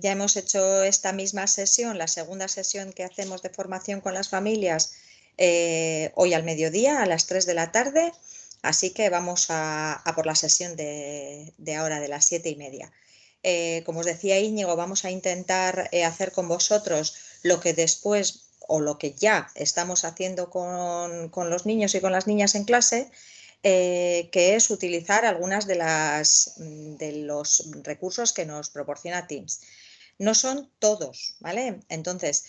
ya hemos hecho esta misma sesión, la segunda sesión que hacemos de formación con las familias, hoy al mediodía, a las 3 de la tarde, así que vamos a por la sesión de ahora, de las 7:30. Como os decía Íñigo, vamos a intentar hacer con vosotros lo que después o lo que ya estamos haciendo con los niños y con las niñas en clase, que es utilizar algunas de los recursos que nos proporciona Teams. No son todos, ¿vale? Entonces,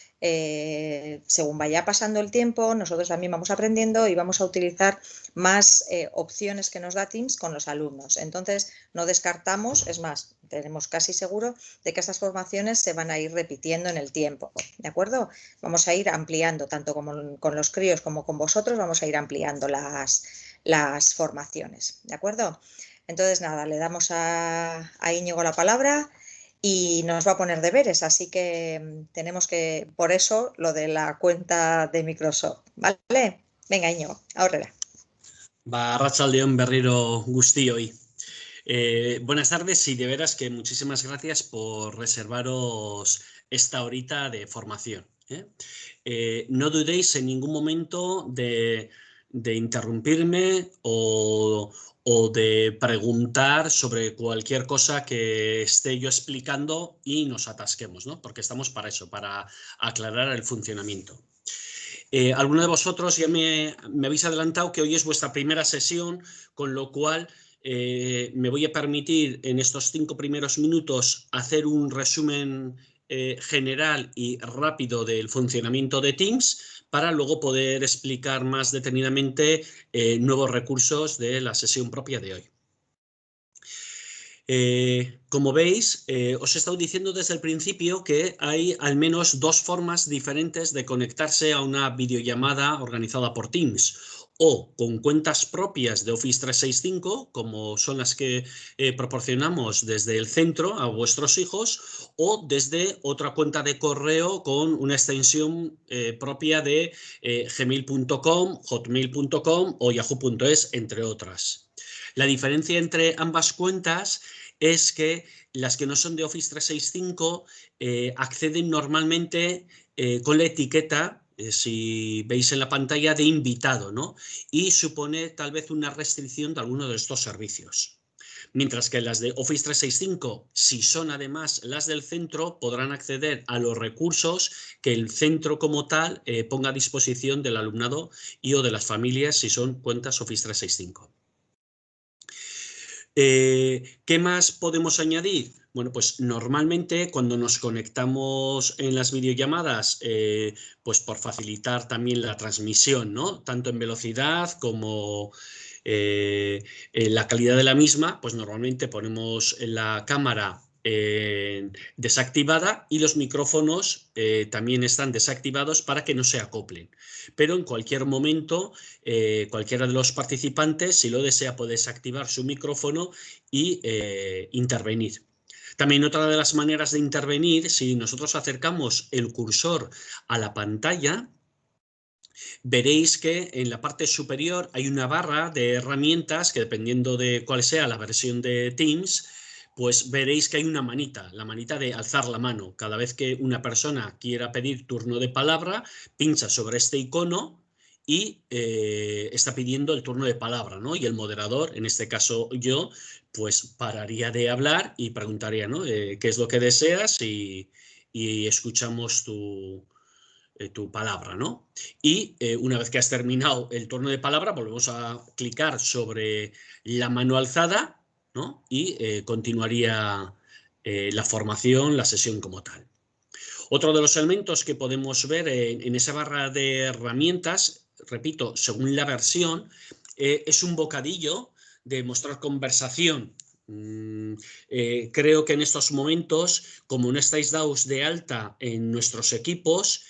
según vaya pasando el tiempo, nosotros también vamos aprendiendo y vamos a utilizar más opciones que nos da Teams con los alumnos. Entonces, no descartamos, es más, tenemos casi seguro de que estas formaciones se van a ir repitiendo en el tiempo, ¿de acuerdo? Vamos a ir ampliando, tanto como con los críos como con vosotros, vamos a ir ampliando las formaciones, ¿de acuerdo? Entonces, nada, le damos a Íñigo la palabra y nos va a poner deberes, así que tenemos que, por eso, lo de la cuenta de Microsoft, ¿vale? Venga, Íñigo, ahorrela. Arratsaldeon berriro guztioi. Buenas tardes y de veras que muchísimas gracias por reservaros esta horita de formación. No dudéis en ningún momento de interrumpirme o de preguntar sobre cualquier cosa que esté yo explicando y nos atasquemos, ¿no? Porque estamos para eso, para aclarar el funcionamiento. Alguno de vosotros ya me habéis adelantado que hoy es vuestra primera sesión, con lo cual me voy a permitir en estos 5 primeros minutos hacer un resumen general y rápido del funcionamiento de Teams para luego poder explicar más detenidamente nuevos recursos de la sesión propia de hoy. Como veis, os he estado diciendo desde el principio que hay al menos 2 formas diferentes de conectarse a una videollamada organizada por Teams, o con cuentas propias de Office 365, como son las que proporcionamos desde el centro a vuestros hijos, o desde otra cuenta de correo con una extensión propia de gmail.com, hotmail.com o yahoo.es, entre otras. La diferencia entre ambas cuentas es que las que no son de Office 365 acceden normalmente con la etiqueta, si veis en la pantalla, de invitado, ¿no? Y supone tal vez una restricción de alguno de estos servicios. Mientras que las de Office 365, si son además las del centro, podrán acceder a los recursos que el centro como tal ponga a disposición del alumnado y o de las familias si son cuentas Office 365. ¿Qué más podemos añadir? Bueno, pues normalmente cuando nos conectamos en las videollamadas, pues por facilitar también la transmisión, ¿no? Tanto en velocidad como en la calidad de la misma, pues normalmente ponemos la cámara desactivada y los micrófonos también están desactivados para que no se acoplen. Pero en cualquier momento, cualquiera de los participantes, si lo desea, puede desactivar su micrófono y intervenir. También otra de las maneras de intervenir, si nosotros acercamos el cursor a la pantalla, veréis que en la parte superior hay una barra de herramientas que, dependiendo de cuál sea la versión de Teams, pues veréis que hay una manita, la manita de alzar la mano. Cada vez que una persona quiera pedir turno de palabra, pincha sobre este icono y está pidiendo el turno de palabra, ¿no? Y el moderador, en este caso yo, pues pararía de hablar y preguntaría, ¿no? ¿Qué es lo que deseas? Y escuchamos tu palabra, ¿no? Y una vez que has terminado el turno de palabra, volvemos a clicar sobre la mano alzada, ¿no? Y continuaría la formación, la sesión como tal. Otro de los elementos que podemos ver en esa barra de herramientas, repito, según la versión, es un bocadillo de mostrar conversación. Creo que en estos momentos, como no estáis dados de alta en nuestros equipos,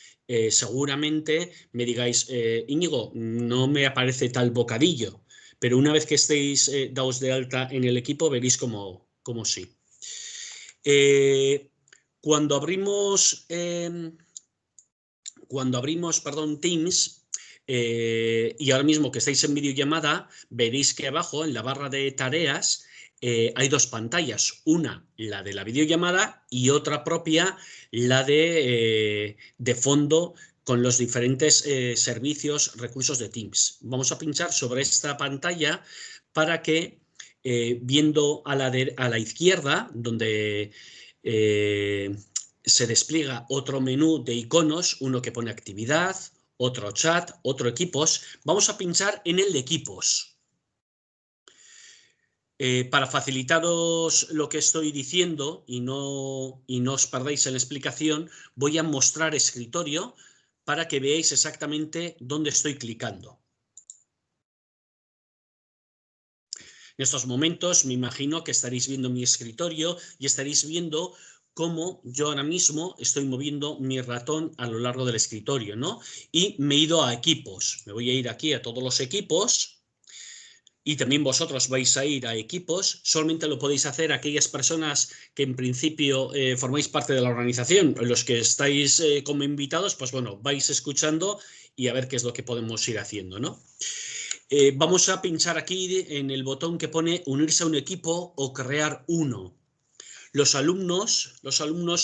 seguramente me digáis, Íñigo, no me aparece tal bocadillo, pero una vez que estéis dados de alta en el equipo veréis como sí. Cuando abrimos Teams, y ahora mismo que estáis en videollamada, veréis que abajo en la barra de tareas hay dos pantallas, una la de la videollamada y otra propia, la de fondo con los diferentes servicios, recursos de Teams. Vamos a pinchar sobre esta pantalla para que viendo a la izquierda, donde se despliega otro menú de iconos, uno que pone actividad, otro chat, otro equipos, vamos a pinchar en el de equipos. Para facilitaros lo que estoy diciendo y no os perdáis en la explicación, voy a mostrar escritorio para que veáis exactamente dónde estoy clicando. En estos momentos me imagino que estaréis viendo mi escritorio y estaréis viendo cómo yo ahora mismo estoy moviendo mi ratón a lo largo del escritorio, ¿no? Y me he ido a equipos. Me voy a ir aquí a todos los equipos. Y también vosotros vais a ir a equipos, solamente lo podéis hacer aquellas personas que en principio formáis parte de la organización. Los que estáis como invitados, pues bueno, vais escuchando y a ver qué es lo que podemos ir haciendo, ¿no? Vamos a pinchar aquí en el botón que pone unirse a un equipo o crear uno. Los alumnos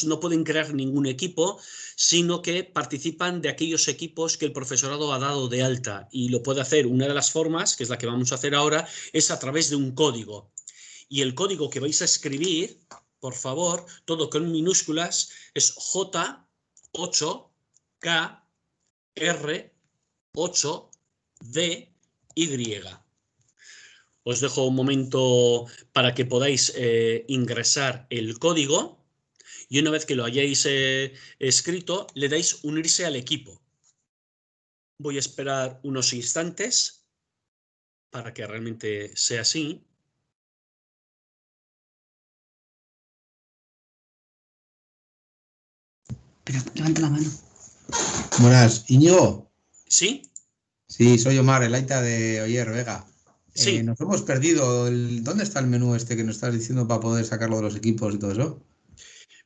no pueden crear ningún equipo, sino que participan de aquellos equipos que el profesorado ha dado de alta, y lo puede hacer. Una de las formas, que es la que vamos a hacer ahora, es a través de un código. Y el código que vais a escribir, por favor, todo con minúsculas, es J8KR8DY. Os dejo un momento para que podáis ingresar el código, y una vez que lo hayáis escrito, le dais unirse al equipo. Voy a esperar unos instantes para que realmente sea así. Pero levanta la mano. Buenas, Íñigo. ¿Sí? Sí, soy Omar, el Aita de Oyer, Vega. Sí. Nos hemos perdido. ¿Dónde está el menú este que nos estás diciendo para poder sacarlo de los equipos y todo eso?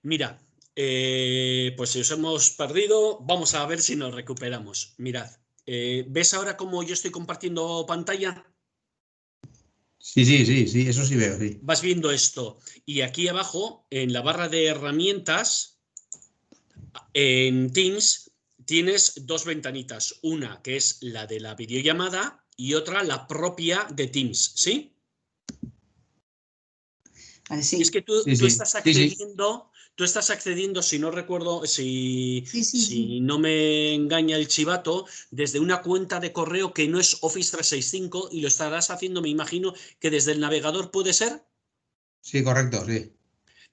Mira, pues si os hemos perdido, vamos a ver si nos recuperamos. Mirad, ¿ves ahora cómo yo estoy compartiendo pantalla? Sí, eso sí veo, sí. Vas viendo esto. Y aquí abajo, en la barra de herramientas, en Teams, tienes dos ventanitas. Una que es la de la videollamada y otra la propia de Teams, ¿sí? Vale, sí. Es que tú estás accediendo, si no recuerdo, si no me engaña el chivato, desde una cuenta de correo que no es Office 365, y lo estarás haciendo, me imagino, que desde el navegador, ¿puede ser? Sí, correcto, sí.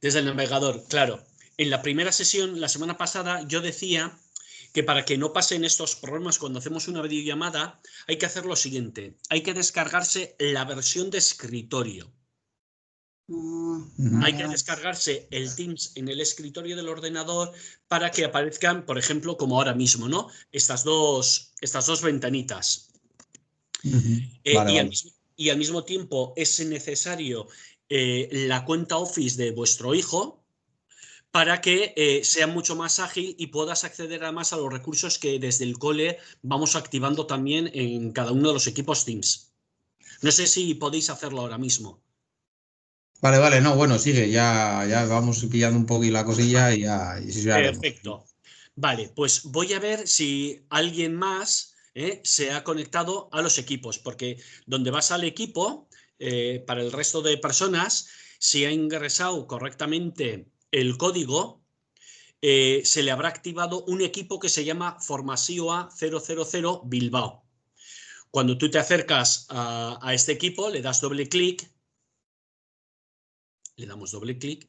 Desde el navegador, claro. En la primera sesión, la semana pasada, yo decía que para que no pasen estos problemas cuando hacemos una videollamada, hay que hacer lo siguiente. Hay que descargarse la versión de escritorio. Hay que descargarse el Teams en el escritorio del ordenador para que aparezcan, por ejemplo, como ahora mismo, ¿no? Estas dos ventanitas. Vale. Y al mismo tiempo es necesario la cuenta Office de vuestro hijo para que sea mucho más ágil y puedas acceder además a los recursos que desde el cole vamos activando también en cada uno de los equipos Teams. No sé si podéis hacerlo ahora mismo. Vale, no, bueno, sigue, ya vamos pillando un poco la cosilla y ya haremos. Perfecto. Vale, pues voy a ver si alguien más se ha conectado a los equipos, porque donde vas al equipo, para el resto de personas, si ha ingresado correctamente el código, se le habrá activado un equipo que se llama Formación 000 Bilbao. Cuando tú te acercas a este equipo, le das doble clic, le damos doble clic.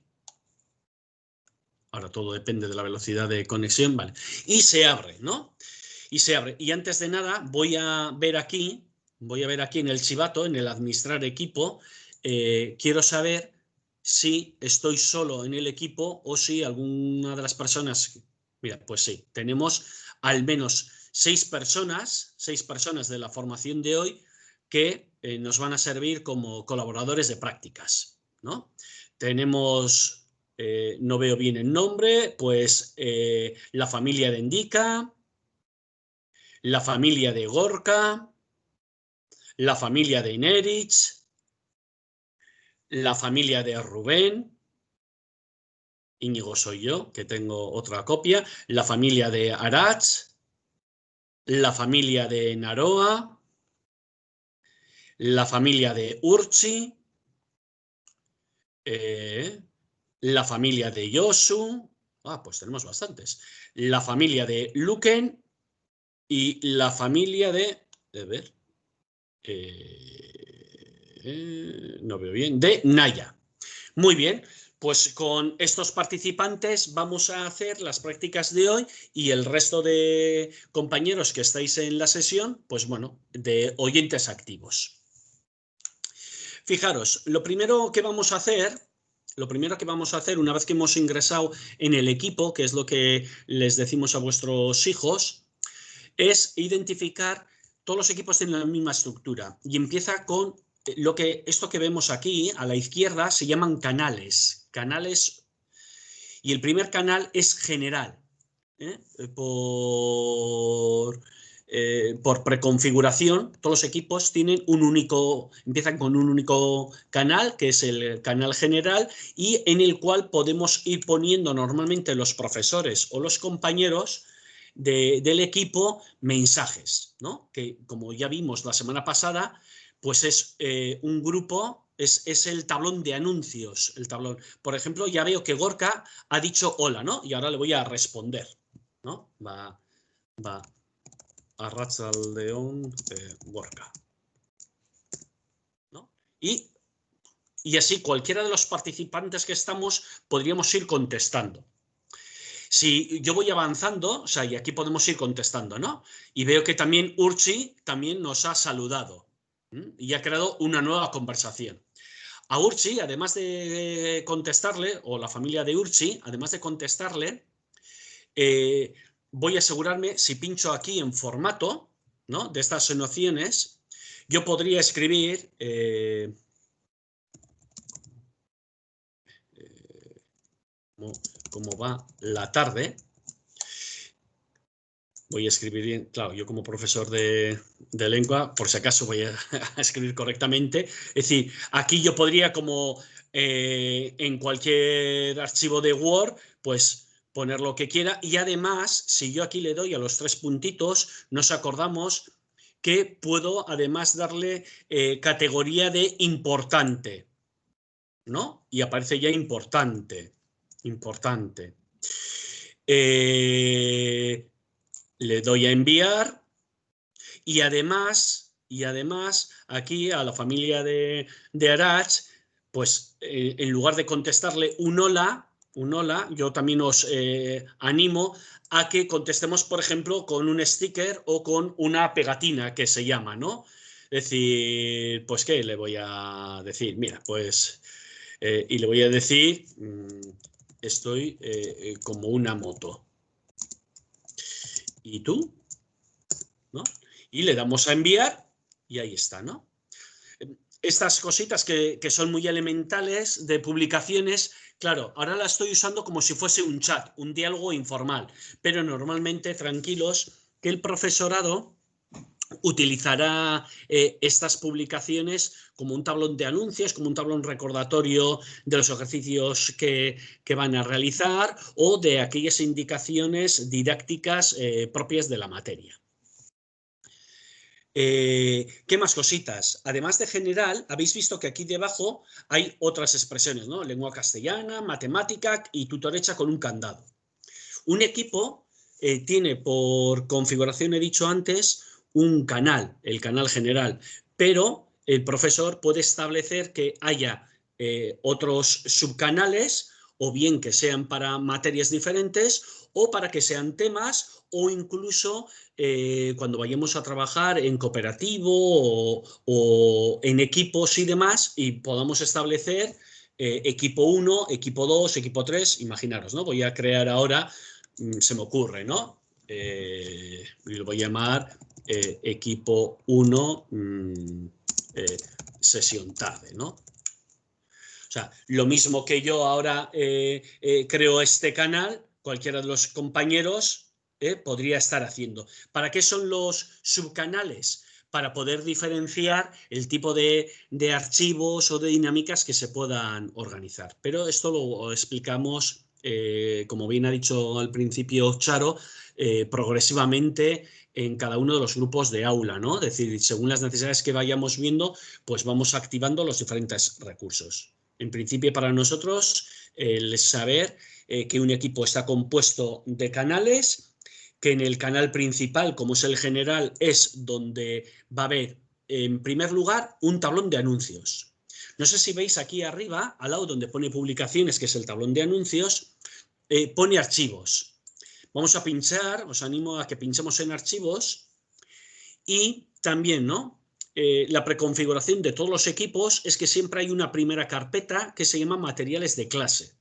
Ahora todo depende de la velocidad de conexión, vale. Y se abre, ¿no? Y se abre. Y antes de nada voy a ver aquí en el chivato, en el administrar equipo, quiero saber si estoy solo en el equipo o si alguna de las personas... Mira, pues sí, tenemos al menos 6 personas de la formación de hoy que nos van a servir como colaboradores de prácticas, ¿no? Tenemos... no veo bien el nombre, pues la familia de Indica, la familia de Gorka, la familia de Inerich, la familia de Rubén, Íñigo soy yo, que tengo otra copia, la familia de Arach, la familia de Naroa, la familia de Urchi, la familia de Yosu, pues tenemos bastantes, la familia de Luken y la familia de, no veo bien, de Naya. Muy bien, pues con estos participantes vamos a hacer las prácticas de hoy y el resto de compañeros que estáis en la sesión, pues bueno, de oyentes activos. Fijaros, lo primero que vamos a hacer una vez que hemos ingresado en el equipo, que es lo que les decimos a vuestros hijos, es identificar todos los equipos tienen la misma estructura y empieza con esto que vemos aquí a la izquierda se llaman canales y el primer canal es general, por preconfiguración. Todos los equipos tienen empiezan con un único canal, que es el canal general, y en el cual podemos ir poniendo normalmente los profesores o los compañeros del equipo mensajes, ¿no? Que como ya vimos la semana pasada, pues es un grupo, es el tablón de anuncios. El tablón. Por ejemplo, ya veo que Gorka ha dicho hola, ¿no? Y ahora le voy a responder, ¿no? Va Arratsaldeon Gorka, ¿no? Y así cualquiera de los participantes que estamos podríamos ir contestando. Si yo voy avanzando, o sea, y aquí podemos ir contestando, ¿no? Y veo que también Urchi también nos ha saludado y ha creado una nueva conversación. A Urchi, además de contestarle, o la familia de Urchi, además de contestarle, voy a asegurarme, si pincho aquí en formato, ¿no? De estas nociones, yo podría escribir cómo va la tarde. Voy a escribir bien, claro, yo como profesor de lengua, por si acaso voy a escribir correctamente. Es decir, aquí yo podría, como en cualquier archivo de Word, pues poner lo que quiera. Y además, si yo aquí le doy a los 3 puntitos, nos acordamos que puedo además darle categoría de importante, ¿no? Y aparece ya importante. Le doy a enviar y además aquí a la familia de Arach, pues en lugar de contestarle un hola, yo también os animo a que contestemos, por ejemplo, con un sticker o con una pegatina que se llama, ¿no? Es decir, pues ¿qué le voy a decir? Mira, pues, y le voy a decir, estoy como una moto. ¿Y tú? ¿No? Y le damos a enviar y ahí está, ¿no? Estas cositas que son muy elementales de publicaciones, claro, ahora la estoy usando como si fuese un chat, un diálogo informal, pero normalmente, tranquilos, que el profesorado utilizará estas publicaciones como un tablón de anuncios, como un tablón recordatorio de los ejercicios que van a realizar o de aquellas indicaciones didácticas propias de la materia. ¿Qué más cositas? Además de general, habéis visto que aquí debajo hay otras expresiones, ¿no? Lengua castellana, matemática y tutor hecha con un candado. Un equipo tiene por configuración, he dicho antes, un canal, el canal general, pero el profesor puede establecer que haya otros subcanales, o bien que sean para materias diferentes o para que sean temas, o incluso cuando vayamos a trabajar en cooperativo o en equipos y demás, y podamos establecer equipo 1, equipo 2, equipo 3, imaginaros, ¿no? Voy a crear ahora, se me ocurre, ¿no? Y lo voy a llamar equipo 1 sesión tarde, ¿no? O sea, lo mismo que yo ahora creo este canal, cualquiera de los compañeros podría estar haciendo. ¿Para qué son los subcanales? para poder diferenciar el tipo de archivos o de dinámicas que se puedan organizar. Pero esto lo explicamos, como bien ha dicho al principio Charo, progresivamente en cada uno de los grupos de aula, ¿no? Es decir, según las necesidades que vayamos viendo, pues vamos activando los diferentes recursos. En principio, para nosotros, el saber que un equipo está compuesto de canales, que en el canal principal, como es el general, es donde va a haber, en primer lugar, un tablón de anuncios. No sé si veis aquí arriba, al lado donde pone publicaciones, que es el tablón de anuncios, pone archivos. Vamos a pinchar, os animo a que pinchemos en archivos y también, ¿no? La preconfiguración de todos los equipos es que siempre hay una primera carpeta que se llama materiales de clase.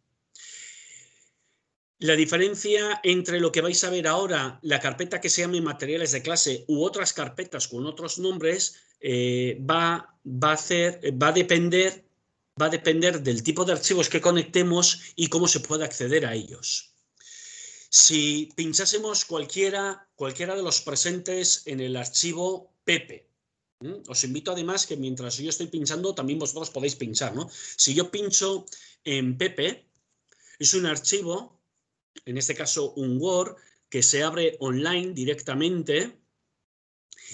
La diferencia entre lo que vais a ver ahora, la carpeta que se llame materiales de clase u otras carpetas con otros nombres, va a depender del tipo de archivos que conectemos y cómo se puede acceder a ellos. Si pinchásemos cualquiera de los presentes en el archivo Pepe, os invito además que mientras yo estoy pinchando también vosotros podéis pinchar, ¿no? Si yo pincho en Pepe, es un archivo, en este caso un Word, que se abre online directamente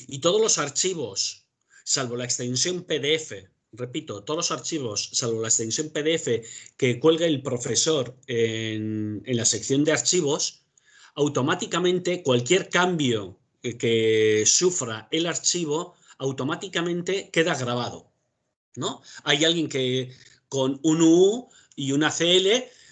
y todos los archivos, salvo la extensión PDF, repito, todos los archivos, salvo la extensión PDF que cuelga el profesor en la sección de archivos, automáticamente cualquier cambio que sufra el archivo, automáticamente queda grabado, ¿no? Hay alguien que con un U y una CL,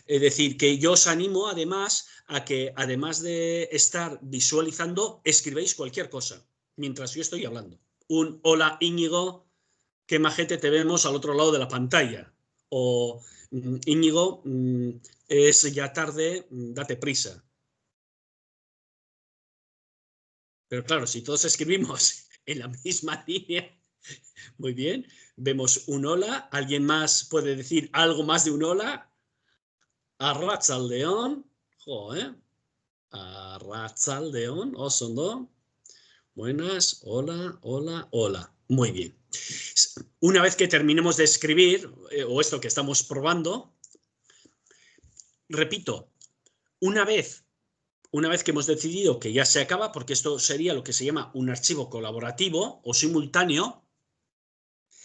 es decir, que yo os animo además a que, además de estar visualizando, escribáis cualquier cosa mientras yo estoy hablando. Un hola Íñigo, qué majete te vemos al otro lado de la pantalla. O Íñigo, es ya tarde, date prisa. Pero claro, si todos escribimos en la misma línea, muy bien, vemos un hola. ¿Alguien más puede decir algo más de un hola? Arratsaldeon, joder. Arratsaldeon, oso ondo. Buenas, hola, hola, hola. Muy bien. Una vez que terminemos de escribir, o esto que estamos probando, repito, una vez que hemos decidido que ya se acaba, porque esto sería lo que se llama un archivo colaborativo o simultáneo,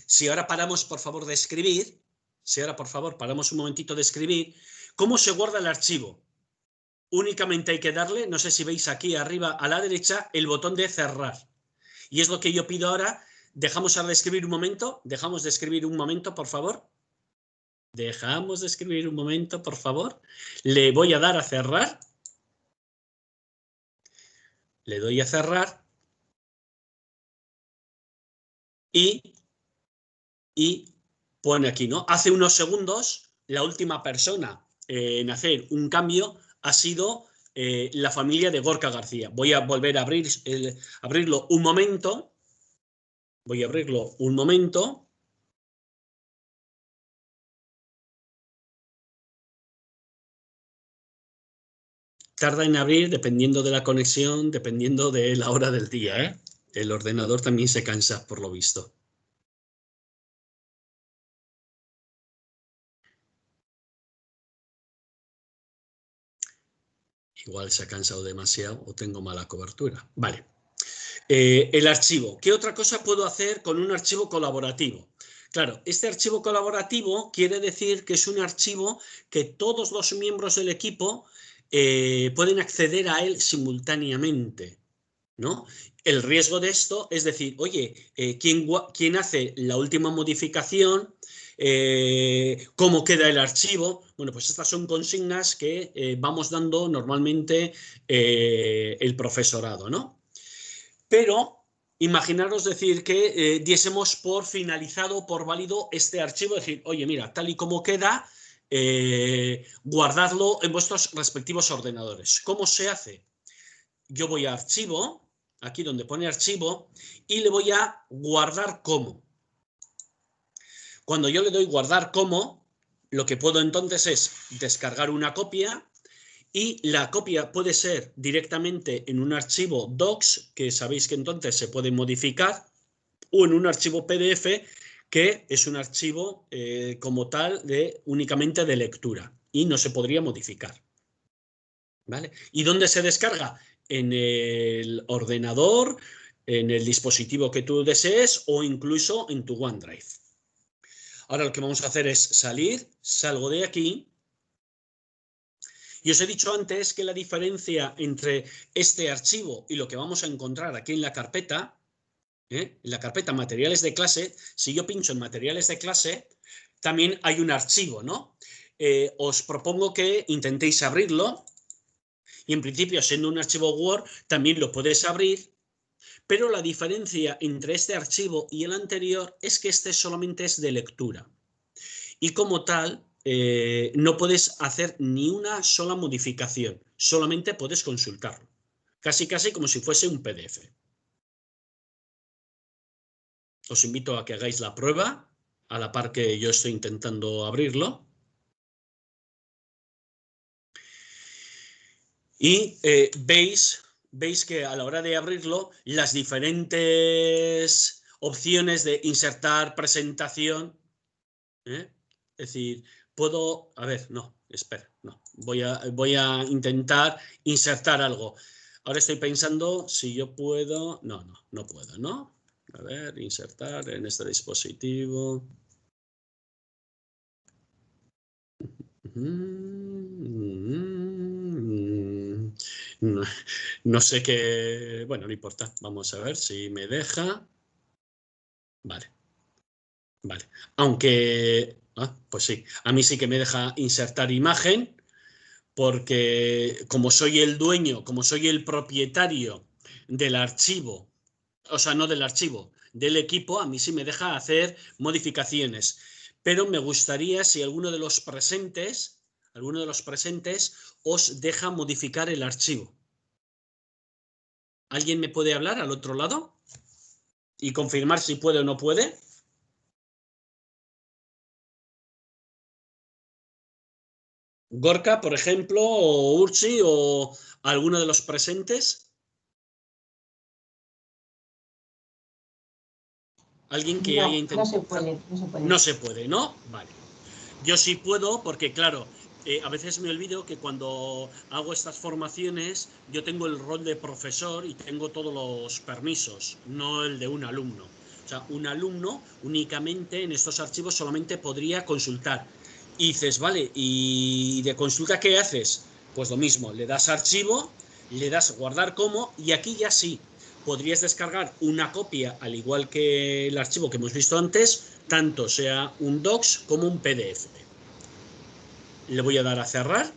si ahora paramos, por favor, de escribir, si ahora, por favor, paramos un momentito de escribir, ¿cómo se guarda el archivo? Únicamente hay que darle, no sé si veis aquí arriba a la derecha, el botón de cerrar. Y es lo que yo pido ahora. Dejamos ahora de escribir un momento. Dejamos de escribir un momento, por favor. Dejamos de escribir un momento, por favor. Le voy a dar a cerrar. Le doy a cerrar. Y pone aquí, ¿no? Hace unos segundos, la última persona en hacer un cambio ha sido la familia de Gorka García. Voy a volver a abrirlo un momento. Voy a abrirlo un momento. Tarda en abrir dependiendo de la conexión, dependiendo de la hora del día, ¿eh? El ordenador también se cansa, por lo visto. Igual se ha cansado demasiado o tengo mala cobertura. Vale. El archivo. ¿Qué otra cosa puedo hacer con un archivo colaborativo? Claro, este archivo colaborativo quiere decir que es un archivo que todos los miembros del equipo pueden acceder a él simultáneamente, ¿no? El riesgo de esto es decir, oye, ¿quién hace la última modificación? ¿Cómo queda el archivo? Bueno, pues estas son consignas que vamos dando normalmente el profesorado, ¿no? Pero imaginaros decir que diésemos por finalizado, por válido este archivo, decir, oye, mira, tal y como queda, guardadlo en vuestros respectivos ordenadores. ¿Cómo se hace? Yo voy a archivo, aquí donde pone archivo, y le voy a guardar como. Cuando yo le doy guardar como, lo que puedo entonces es descargar una copia y la copia puede ser directamente en un archivo docs, que sabéis que entonces se puede modificar, o en un archivo PDF que es un archivo como tal únicamente de lectura y no se podría modificar. ¿Vale? ¿Y dónde se descarga? En el ordenador, en el dispositivo que tú desees o incluso en tu OneDrive. Ahora lo que vamos a hacer es salgo de aquí. Y os he dicho antes que la diferencia entre este archivo y lo que vamos a encontrar aquí en la carpeta materiales de clase, si yo pincho en materiales de clase, también hay un archivo, ¿no? Os propongo que intentéis abrirlo y en principio, siendo un archivo Word, también lo podéis abrir, pero la diferencia entre este archivo y el anterior es que este solamente es de lectura y como tal no puedes hacer ni una sola modificación, solamente puedes consultarlo, casi como si fuese un PDF. Os invito a que hagáis la prueba, a la par que yo estoy intentando abrirlo. Y veis que a la hora de abrirlo, las diferentes opciones de insertar presentación, es decir, puedo, a ver, no, espera, no, voy a intentar insertar algo. Ahora estoy pensando si yo puedo, no puedo, ¿no? A ver, insertar en este dispositivo. No sé qué, bueno, no importa. Vamos a ver si me deja. Vale. Aunque, pues sí, a mí sí que me deja insertar imagen porque como soy el dueño, como soy el propietario del archivo, o sea, no del archivo, del equipo, a mí sí me deja hacer modificaciones. Pero me gustaría si alguno de los presentes os deja modificar el archivo. ¿Alguien me puede hablar al otro lado y confirmar si puede o no puede? Gorka, por ejemplo, o Urchi, o alguno de los presentes. ¿Alguien que haya intentado? No se puede. No se puede, ¿no? Vale. Yo sí puedo porque, claro, a veces me olvido que cuando hago estas formaciones yo tengo el rol de profesor y tengo todos los permisos, no el de un alumno. O sea, un alumno únicamente en estos archivos solamente podría consultar. Y dices, vale, ¿y de consulta qué haces? Pues lo mismo, le das archivo, le das guardar como y aquí ya sí, podrías descargar una copia, al igual que el archivo que hemos visto antes, tanto sea un docs como un PDF. Le voy a dar a cerrar.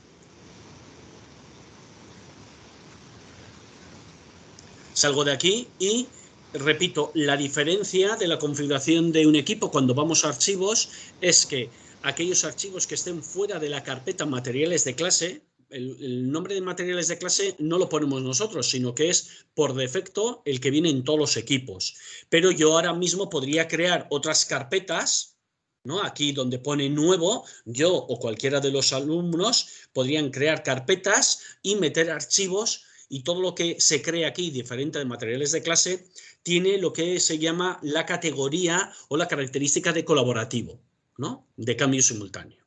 Salgo de aquí y repito, la diferencia de la configuración de un equipo cuando vamos a archivos es que aquellos archivos que estén fuera de la carpeta materiales de clase, el nombre de materiales de clase no lo ponemos nosotros, sino que es por defecto el que viene en todos los equipos. Pero yo ahora mismo podría crear otras carpetas, ¿no? Aquí donde pone nuevo, yo o cualquiera de los alumnos podrían crear carpetas y meter archivos y todo lo que se crea aquí, diferente de materiales de clase, tiene lo que se llama la categoría o la característica de colaborativo, ¿no? De cambio simultáneo.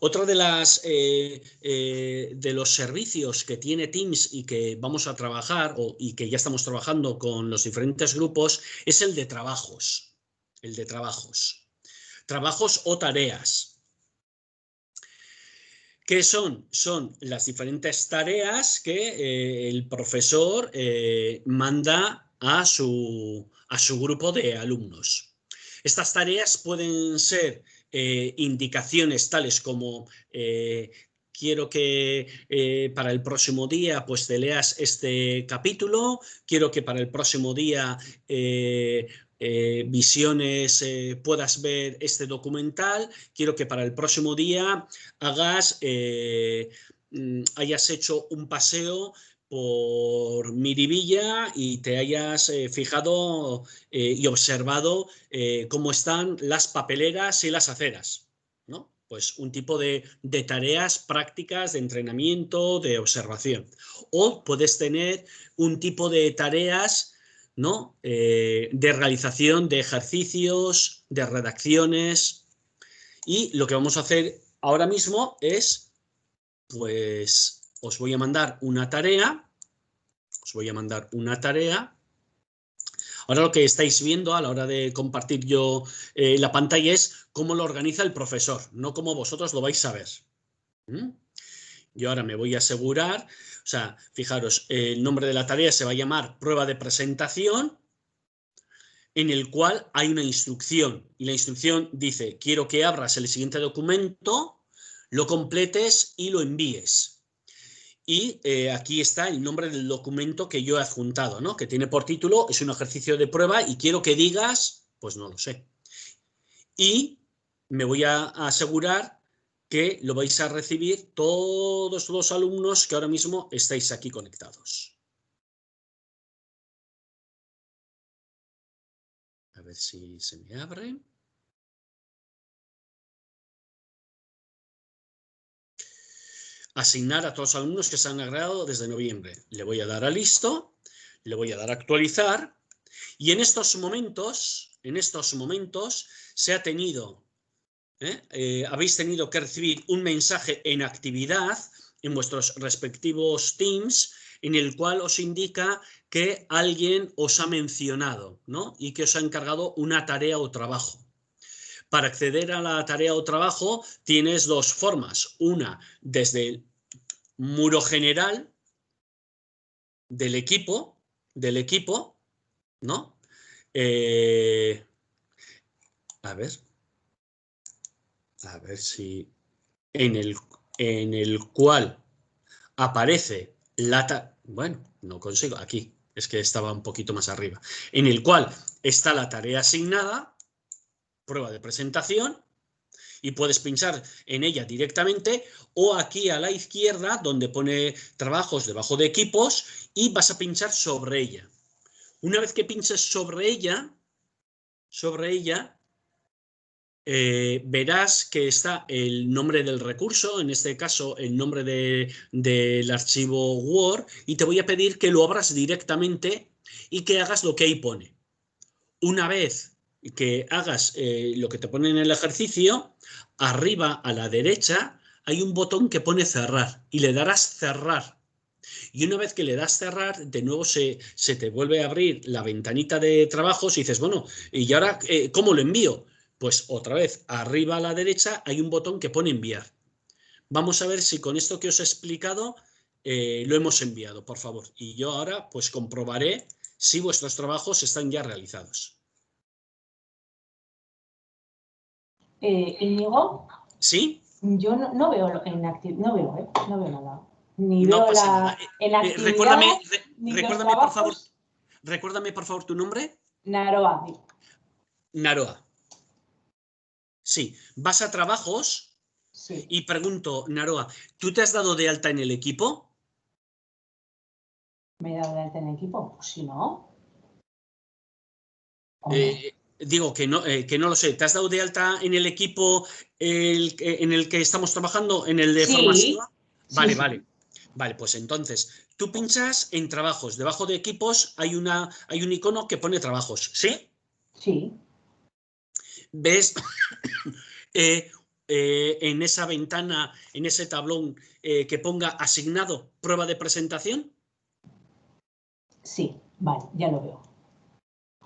Otro de los servicios que tiene Teams y que vamos a trabajar y que ya estamos trabajando con los diferentes grupos es el de trabajos. El de trabajos. Trabajos o tareas. ¿Qué son? Son las diferentes tareas que el profesor manda a su grupo de alumnos. Estas tareas pueden ser indicaciones tales como quiero que para el próximo día pues te leas este capítulo, quiero que para el próximo día visiones puedas ver este documental, quiero que para el próximo día hayas hecho un paseo por Miribilla y te hayas fijado y observado cómo están las papeleras y las aceras, ¿no? Pues un tipo de tareas prácticas de entrenamiento, de observación. O puedes tener un tipo de tareas ¿no? De realización de ejercicios, de redacciones. Y lo que vamos a hacer ahora mismo es, pues, os voy a mandar una tarea. Os voy a mandar una tarea. Ahora lo que estáis viendo a la hora de compartir yo la pantalla es cómo lo organiza el profesor, no cómo vosotros lo vais a ver. Yo ahora me voy a asegurar, o sea, fijaros, el nombre de la tarea se va a llamar prueba de presentación, en el cual hay una instrucción. Y la instrucción dice, quiero que abras el siguiente documento, lo completes y lo envíes. Y aquí está el nombre del documento que yo he adjuntado, ¿no? Que tiene por título, es un ejercicio de prueba y quiero que digas, pues no lo sé. Y me voy a asegurar que lo vais a recibir todos los alumnos que ahora mismo estáis aquí conectados. A ver si se me abre. Asignar a todos los alumnos que se han agregado desde noviembre. Le voy a dar a listo, le voy a dar a actualizar y en estos momentos se ha tenido, habéis tenido que recibir un mensaje en actividad en vuestros respectivos Teams en el cual os indica que alguien os ha mencionado, ¿no? Y que os ha encargado una tarea o trabajo. Para acceder a la tarea o trabajo tienes dos formas. Una, desde el muro general del equipo, ¿no? A ver si en el cual aparece bueno, no consigo, aquí, es que estaba un poquito más arriba, en el cual está la tarea asignada, prueba de presentación, y puedes pinchar en ella directamente o aquí a la izquierda donde pone trabajos debajo de equipos y vas a pinchar sobre ella. Una vez que pinches sobre ella, verás que está el nombre del recurso, en este caso el nombre del archivo Word, y te voy a pedir que lo abras directamente y que hagas lo que ahí pone. Una vez que hagas lo que te pone en el ejercicio, arriba a la derecha hay un botón que pone cerrar y le darás cerrar. Y una vez que le das cerrar, de nuevo se te vuelve a abrir la ventanita de trabajos y dices, bueno, ¿y ahora cómo lo envío? Pues otra vez, arriba a la derecha hay un botón que pone enviar. Vamos a ver si con esto que os he explicado lo hemos enviado, por favor. Y yo ahora pues comprobaré si vuestros trabajos están ya realizados. Íñigo, ¿Sí? yo no veo en actividad, no veo nada. Ni No veo pasa nada. en actividad, recuérdame por favor tu nombre. Naroa. Naroa. Sí, vas a trabajos Sí. y pregunto, Naroa, ¿tú te has dado de alta en el equipo? ¿Me he dado de alta en el equipo? Pues si no. Digo que no lo sé. ¿Te has dado de alta en el equipo en el que estamos trabajando? ¿En el de formación? Vale, sí. vale. Vale, pues entonces, tú pinchas en trabajos. Debajo de equipos hay un icono que pone trabajos, ¿sí? Sí. ¿Ves en esa ventana, en ese tablón que ponga asignado prueba de presentación? Sí, vale, ya lo veo.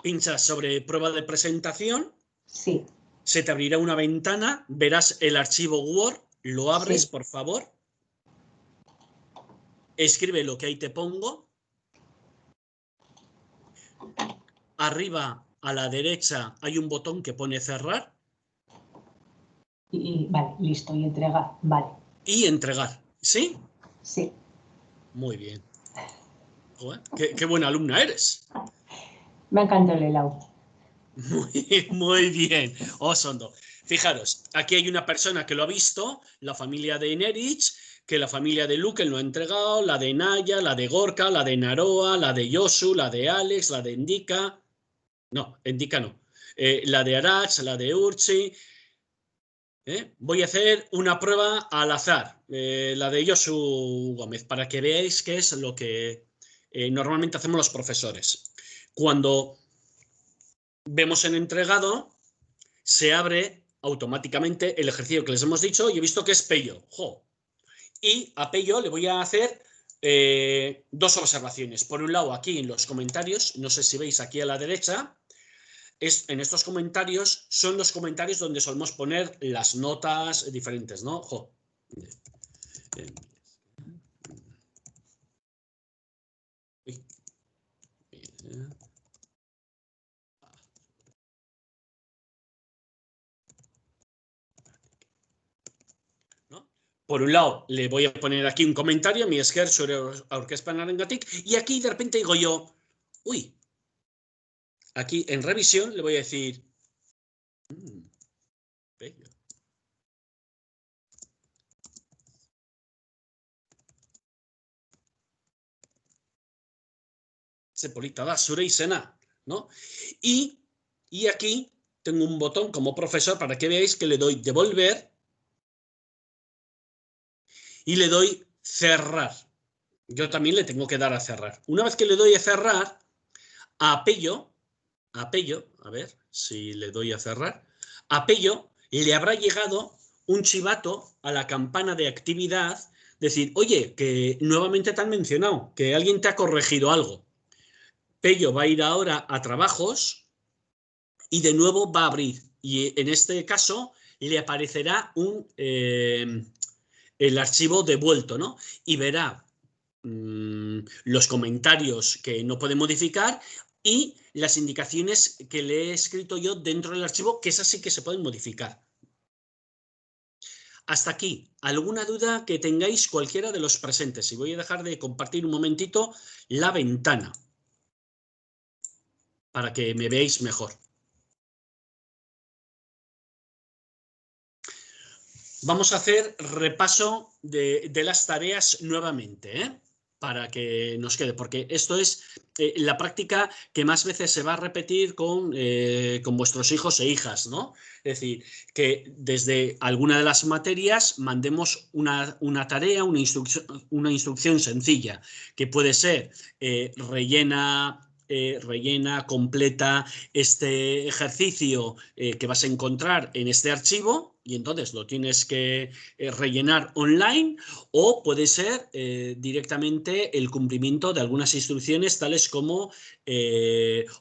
Pinchas sobre prueba de presentación. Sí. Se te abrirá una ventana, verás el archivo Word, lo abres, por favor. Escribe lo que ahí te pongo. Arriba a la derecha hay un botón que pone cerrar. Vale, listo, y entregar, vale. Y entregar, ¿sí? Sí. Muy bien. Joder, qué buena alumna eres. Me encanta el helado. Muy bien, Osondo. Fijaros, aquí hay una persona que lo ha visto, la familia de Nerich, que la familia de Luke lo ha entregado, la de Naya, la de Gorka, la de Naroa, la de Yosu, la de Alex, la de Endika. No, Endika no. La de Arach, la de Urchi. Voy a hacer una prueba al azar, la de Yosu Gómez, para que veáis qué es lo que normalmente hacemos los profesores. Cuando vemos en entregado, se abre automáticamente el ejercicio que les hemos dicho y he visto que es Pello. ¡Jo! Y a Pello le voy a hacer dos observaciones. Por un lado, aquí en los comentarios, no sé si veis aquí a la derecha, en estos comentarios son los comentarios donde solemos poner las notas diferentes, ¿no? ¡Jo! ¿No? Por un lado, le voy a poner aquí un comentario, mi esker sobre Aurkezpen Arengatik, y aquí de repente digo yo, uy, aquí en revisión le voy a decir, Pello. Sepolita da zure izena, ¿no? Y aquí tengo un botón como profesor para que veáis que le doy devolver y le doy cerrar. Yo también le tengo que dar a cerrar. Una vez que le doy a cerrar, a Pello, a ver si le doy a cerrar, a Pello le habrá llegado un chivato a la campana de actividad, decir, oye, que nuevamente te han mencionado, que alguien te ha corregido algo. Pello va a ir ahora a trabajos y de nuevo va a abrir. Y en este caso le aparecerá el archivo devuelto, ¿no? Y verá los comentarios que no puede modificar y las indicaciones que le he escrito yo dentro del archivo, que esas sí que se pueden modificar. Hasta aquí, ¿alguna duda que tengáis cualquiera de los presentes? Y voy a dejar de compartir un momentito la ventana para que me veáis mejor. Vamos a hacer repaso de las tareas nuevamente, ¿eh? Para que nos quede, porque esto es la práctica que más veces se va a repetir con vuestros hijos e hijas, ¿no? Es decir, que desde alguna de las materias mandemos una tarea, una instrucción sencilla, que puede ser rellena, completa este ejercicio que vas a encontrar en este archivo y entonces lo tienes que rellenar online, o puede ser directamente el cumplimiento de algunas instrucciones tales como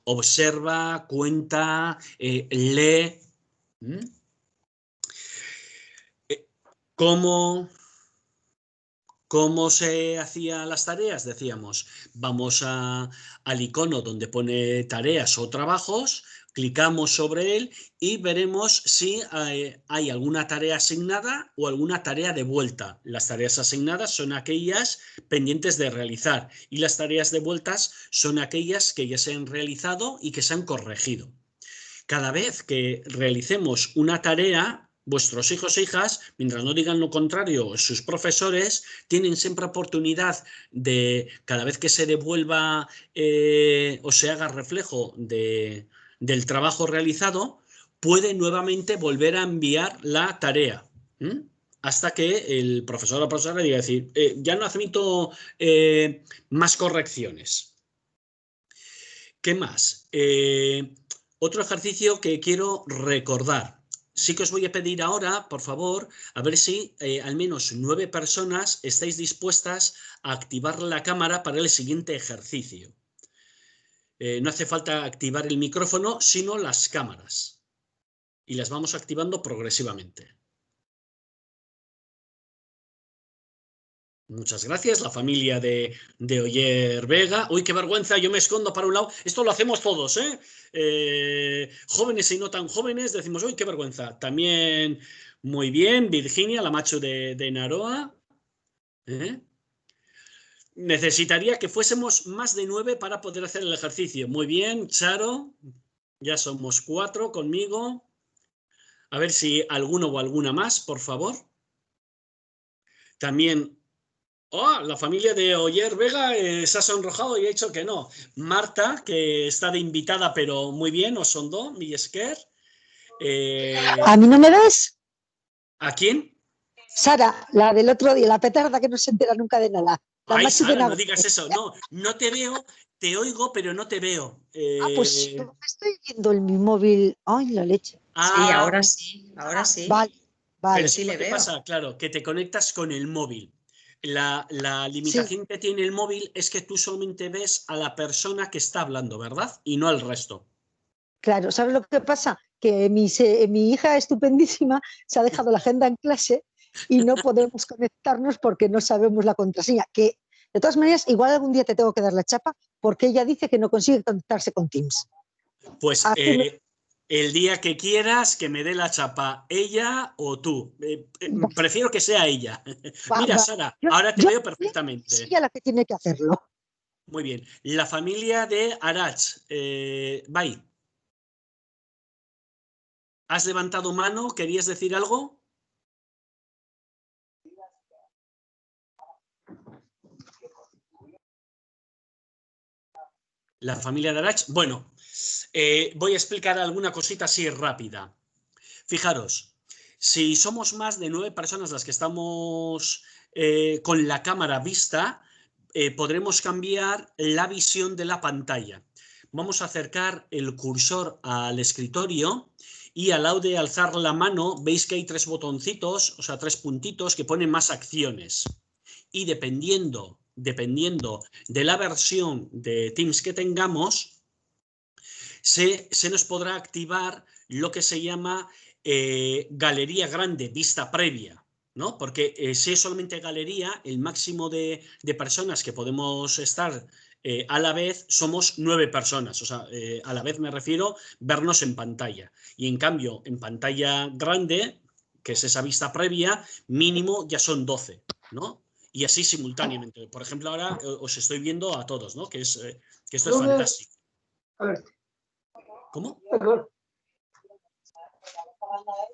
observa, cuenta, lee. ¿Cómo se hacían las tareas? Decíamos, vamos al icono donde pone tareas o trabajos, clicamos sobre él y veremos si hay alguna tarea asignada o alguna tarea devuelta. Las tareas asignadas son aquellas pendientes de realizar y las tareas devueltas son aquellas que ya se han realizado y que se han corregido. Cada vez que realicemos una tarea, vuestros hijos e hijas, mientras no digan lo contrario, sus profesores tienen siempre oportunidad de, cada vez que se devuelva o se haga reflejo del trabajo realizado, puede nuevamente volver a enviar la tarea. Hasta que el profesor o la profesora diga, decir, ya no admito más correcciones. ¿Qué más? Otro ejercicio que quiero recordar. Sí que os voy a pedir ahora, por favor, a ver si al menos 9 personas estáis dispuestas a activar la cámara para el siguiente ejercicio. No hace falta activar el micrófono, sino las cámaras. Y las vamos activando progresivamente. Muchas gracias, la familia de Oyer Vega. Uy, qué vergüenza, yo me escondo para un lado. Esto lo hacemos todos, ¿eh? Jóvenes y no tan jóvenes, decimos, uy, qué vergüenza. También, muy bien, Virginia, la macho de Naroa. Necesitaría que fuésemos más de 9 para poder hacer el ejercicio. Muy bien, Charo. Ya somos 4 conmigo. A ver si alguno o alguna más, por favor. También... Oh, la familia de Oyer Vega se ha sonrojado y ha dicho que no. Marta, que está de invitada, pero muy bien, os sondó, mi esker. ¿A mí no me ves? ¿A quién? Sara, la del otro día, la petarda que no se entera nunca de nada. Ay, Sara, no digas eso. No, no te veo, te oigo, pero no te veo. Pues yo estoy viendo en mi móvil. Ay, la leche. Sí, ahora sí, ahora sí. Vale, vale. Pero sí le ¿qué veo. pasa? Claro, que te conectas con el móvil. La limitación que tiene el móvil es que tú solamente ves a la persona que está hablando, ¿verdad? Y no al resto. Claro, ¿sabes lo que pasa? Que mi hija estupendísima se ha dejado la agenda en clase y no podemos conectarnos porque no sabemos la contraseña. Que de todas maneras, igual algún día te tengo que dar la chapa porque ella dice que no consigue conectarse con Teams. Pues el día que quieras que me dé la chapa, ella o tú. Prefiero que sea ella. Mira, Sara, ahora te veo perfectamente. Es ella la que tiene que hacerlo. Muy bien. La familia de Arach, bye. ¿Has levantado mano? ¿Querías decir algo? La familia de Arach. Bueno, voy a explicar alguna cosita así rápida. Fijaros, si somos más de 9 personas las que estamos con la cámara vista, podremos cambiar la visión de la pantalla. Vamos a acercar el cursor al escritorio y al lado de alzar la mano veis que hay 3 botoncitos, o sea, 3 puntitos que ponen más acciones. Y dependiendo de la versión de Teams que tengamos, se nos podrá activar lo que se llama galería grande, vista previa, ¿no? Porque si es solamente galería, el máximo de personas que podemos estar a la vez somos 9 personas. O sea, a la vez me refiero vernos en pantalla. Y en cambio, en pantalla grande, que es esa vista previa, mínimo ya son 12, ¿no? Y así simultáneamente. Por ejemplo, ahora os estoy viendo a todos, ¿no? Que esto es fantástico. ¿Cómo?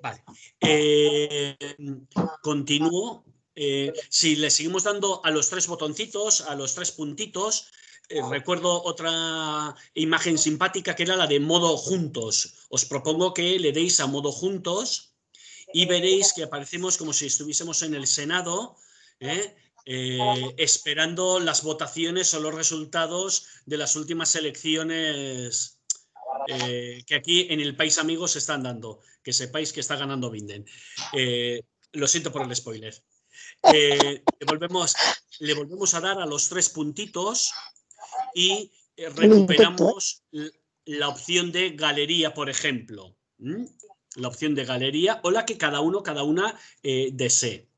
Vale. Continúo. Si le seguimos dando a los 3 botoncitos, a los 3 puntitos, recuerdo otra imagen simpática que era la de modo juntos. Os propongo que le deis a modo juntos y veréis que aparecemos como si estuviésemos en el Senado, esperando las votaciones o los resultados de las últimas elecciones que aquí en el país amigo se están dando. Que sepáis que está ganando Binden. Lo siento por el spoiler. Le volvemos a dar a los 3 puntitos y recuperamos la opción de galería, por ejemplo. La opción de galería o la que cada una desee.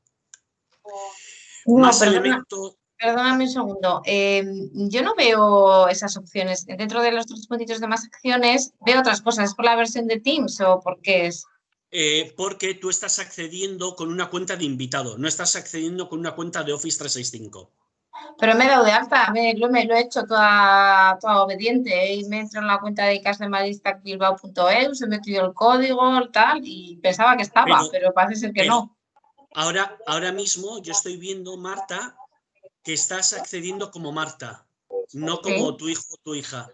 Más elementos. Perdóname un segundo. Yo no veo esas opciones. Dentro de los 3 puntitos de más acciones, veo otras cosas. ¿Es por la versión de Teams o por qué es? Porque tú estás accediendo con una cuenta de invitado, no estás accediendo con una cuenta de Office 365. Pero me he dado de alta, lo he hecho toda obediente y me entro en la cuenta de customeristacbilbao.eu, he metido el código, tal, y pensaba que estaba, pero parece ser que no. Ahora mismo yo estoy viendo, Marta, que estás accediendo como Marta, no como tu hijo o tu hija.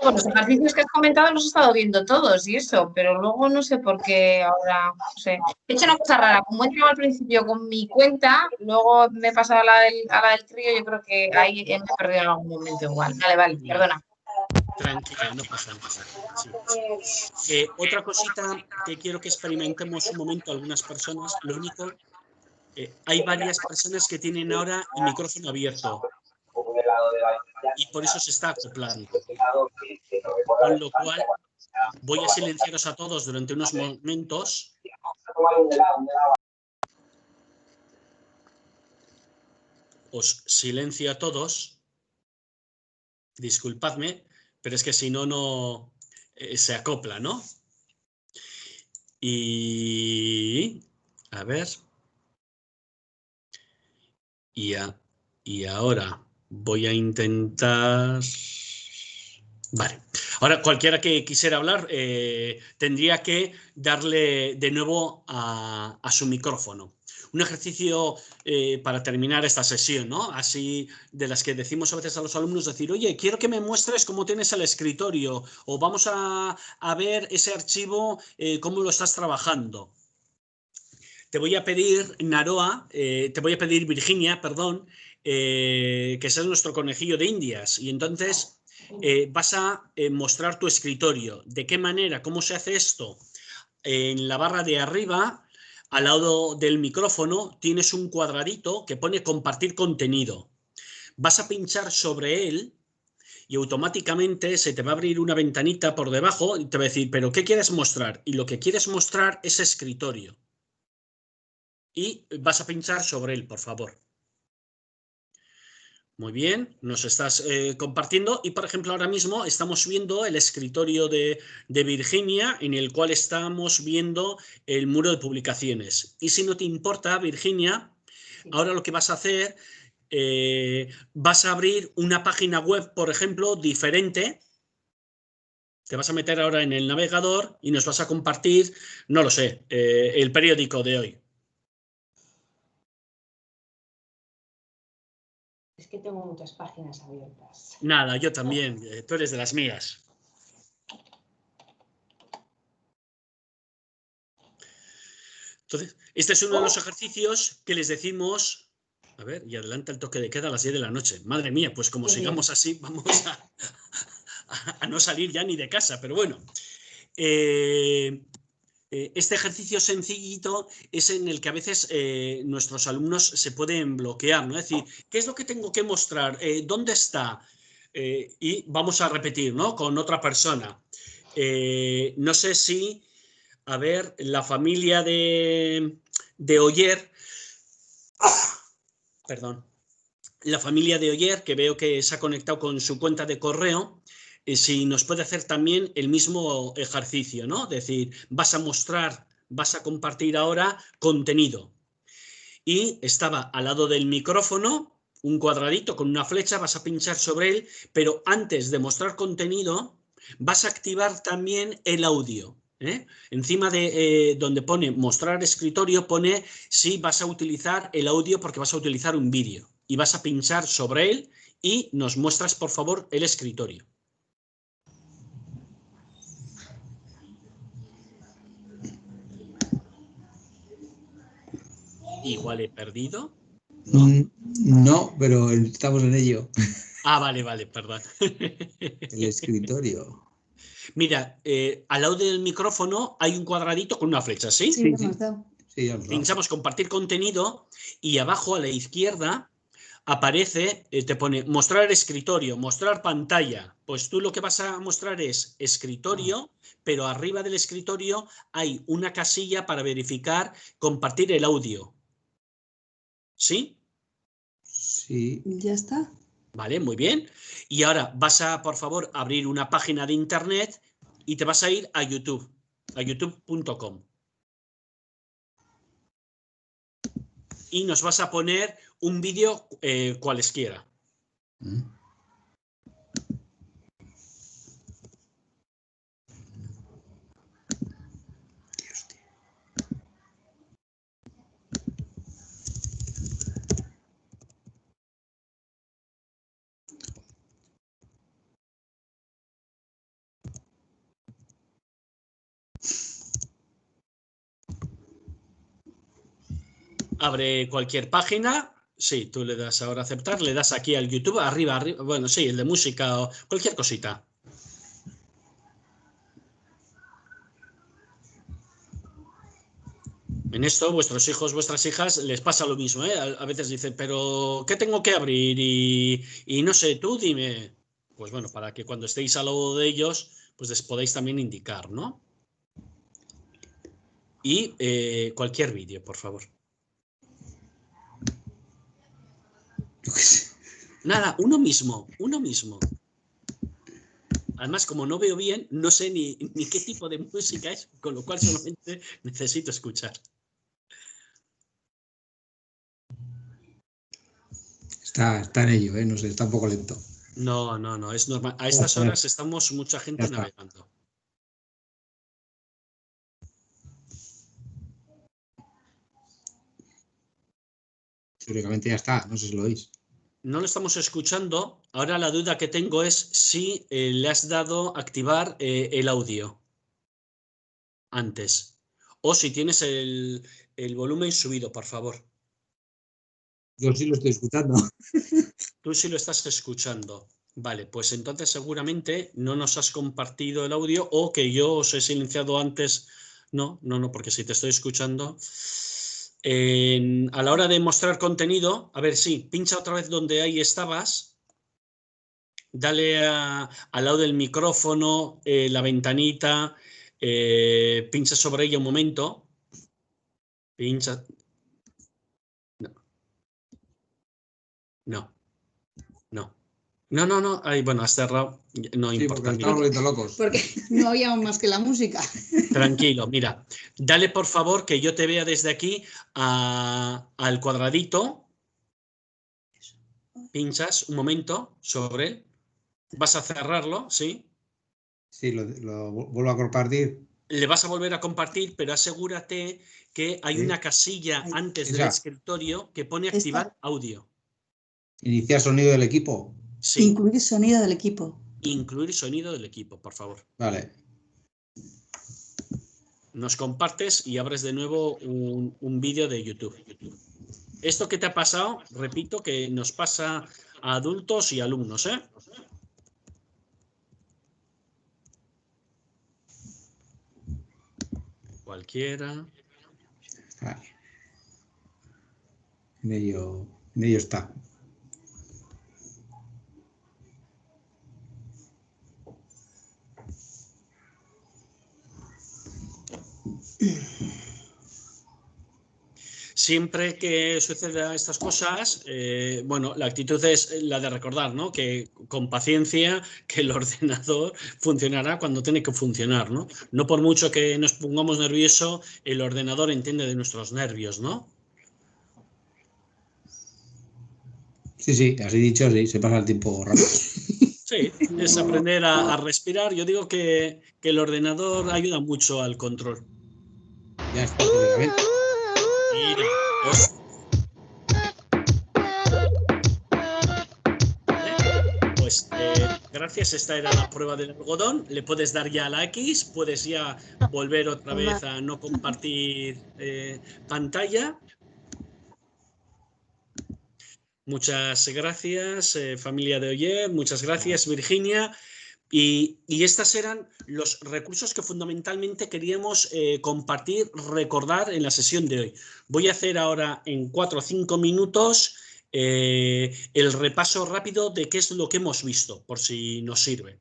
Bueno, los ejercicios que has comentado los he estado viendo todos y eso, pero luego no sé por qué ahora, no sé. He hecho una cosa rara, como he entrado al principio con mi cuenta, luego me he pasado a la del trío, yo creo que ahí me he perdido en algún momento igual. Vale, perdona. Tranquila, no pasa nada. Sí. Otra cosita que quiero que experimentemos un momento algunas personas, lo único, hay varias personas que tienen ahora el micrófono abierto y por eso se está acoplando. Con lo cual voy a silenciaros a todos durante unos momentos. Os silencio a todos. Disculpadme, pero es que si no se acopla, ¿no? Y a ver. Y ahora voy a intentar. Vale. Ahora, cualquiera que quisiera hablar tendría que darle de nuevo a su micrófono. Un ejercicio para terminar esta sesión, ¿no? Así de las que decimos a veces a los alumnos, decir, oye, quiero que me muestres cómo tienes el escritorio o vamos a ver ese archivo, cómo lo estás trabajando. te voy a pedir, Naroa, te voy a pedir, Virginia, perdón, que seas nuestro conejillo de Indias. Y entonces vas a mostrar tu escritorio. ¿De qué manera? ¿Cómo se hace esto? En la barra de arriba, al lado del micrófono, tienes un cuadradito que pone compartir contenido. Vas a pinchar sobre él y automáticamente se te va a abrir una ventanita por debajo y te va a decir, ¿pero qué quieres mostrar? Y lo que quieres mostrar es escritorio. Y vas a pinchar sobre él, por favor. Muy bien, nos estás compartiendo y, por ejemplo, ahora mismo estamos viendo el escritorio de Virginia, en el cual estamos viendo el muro de publicaciones. Y si no te importa, Virginia, ahora lo que vas a hacer, vas a abrir una página web, por ejemplo, diferente. Te vas a meter ahora en el navegador y nos vas a compartir, no lo sé, el periódico de hoy. Es que tengo muchas páginas abiertas. Nada, yo también. Tú eres de las mías. Entonces, este es uno de los ejercicios que les decimos... A ver, y adelanta el toque de queda a las 10 de la noche. Madre mía, pues como sigamos así, vamos a no salir ya ni de casa. Pero bueno, este ejercicio sencillito es en el que a veces nuestros alumnos se pueden bloquear, ¿no? Es decir, ¿qué es lo que tengo que mostrar? ¿Dónde está? Y vamos a repetir, ¿no? Con otra persona. No sé si, a ver, la familia de Oyer, perdón, la familia de Oyer, que veo que se ha conectado con su cuenta de correo, si nos puede hacer también el mismo ejercicio, ¿no? Es decir, vas a mostrar, vas a compartir ahora contenido. Y estaba al lado del micrófono un cuadradito con una flecha, vas a pinchar sobre él, pero antes de mostrar contenido, vas a activar también el audio. Encima de donde pone mostrar escritorio, pone si vas a utilizar el audio porque vas a utilizar un vídeo. Y vas a pinchar sobre él y nos muestras, por favor, el escritorio. Igual he perdido. No, pero estamos en ello. Ah, vale, perdón. El escritorio. Mira, al lado del micrófono hay un cuadradito con una flecha, ¿sí? Sí, lo hemos dado. Sí, ya lo Pinchamos compartir contenido y abajo a la izquierda aparece, te pone mostrar escritorio, mostrar pantalla. Pues tú lo que vas a mostrar es escritorio, pero arriba del escritorio hay una casilla para verificar compartir el audio. ¿Sí? Sí. Ya está. Vale, muy bien. Y ahora vas a, por favor, abrir una página de internet y te vas a ir a YouTube, a youtube.com. Y nos vas a poner un vídeo cualesquiera. Abre cualquier página. Sí, tú le das ahora a aceptar, le das aquí al YouTube, arriba, bueno, sí, el de música o cualquier cosita. En esto, vuestros hijos, vuestras hijas, les pasa lo mismo, ¿eh? A veces dicen, pero ¿qué tengo que abrir? Y no sé, tú dime. Pues bueno, para que cuando estéis al lado de ellos, pues les podáis también indicar, ¿no? Y cualquier vídeo, por favor. Nada, uno mismo. Además, como no veo bien, no sé ni qué tipo de música es, con lo cual solamente necesito escuchar. Está en ello, no sé, está un poco lento. No, es normal. A estas horas estamos mucha gente navegando. Teóricamente ya está, no sé si lo oís. No lo estamos escuchando. Ahora la duda que tengo es si le has dado activar el audio antes. o si tienes el volumen subido, por favor. Yo sí lo estoy escuchando. Tú sí lo estás escuchando. Vale, pues entonces seguramente no nos has compartido el audio o que yo os he silenciado antes. No, porque si te estoy escuchando. A la hora de mostrar contenido, a ver, sí, pincha otra vez donde ahí estabas. Dale al lado del micrófono, la ventanita, pincha sobre ella un momento. Pincha. No. Ay, bueno, has cerrado. No Sí, importa. porque Mira. estamos volviendo locos. Porque no oíamos más que la música. Tranquilo, mira. Dale, por favor, que yo te vea desde aquí al cuadradito. Pinchas un momento sobre él. Vas a cerrarlo, ¿sí? Sí, lo vuelvo a compartir. Le vas a volver a compartir, pero asegúrate que hay una casilla antes del escritorio que pone activar audio. Iniciar sonido del equipo. Sí. Incluir sonido del equipo. Incluir sonido del equipo, por favor. Vale. Nos compartes y abres de nuevo un vídeo de YouTube. Esto que te ha pasado, repito, que nos pasa a adultos y alumnos, ¿eh? Cualquiera. Vale. En ello está. Siempre que suceda estas cosas, bueno, la actitud es la de recordar, ¿no? Que con paciencia, que el ordenador funcionará cuando tiene que funcionar, ¿no? No por mucho que nos pongamos nerviosos, el ordenador entiende de nuestros nervios, ¿no? Sí, así dicho, sí, se pasa el tiempo rápido. Sí, es aprender a respirar. Yo digo que el ordenador ayuda mucho al control. Ya está, obviamente. Mira, pues gracias, esta era la prueba del algodón. Le puedes dar ya a la X, puedes ya volver otra vez a no compartir pantalla. Muchas gracias, familia de Oyer, muchas gracias, Virginia. Y estos eran los recursos que fundamentalmente queríamos compartir, recordar en la sesión de hoy. Voy a hacer ahora en 4 o 5 minutos el repaso rápido de qué es lo que hemos visto, por si nos sirve.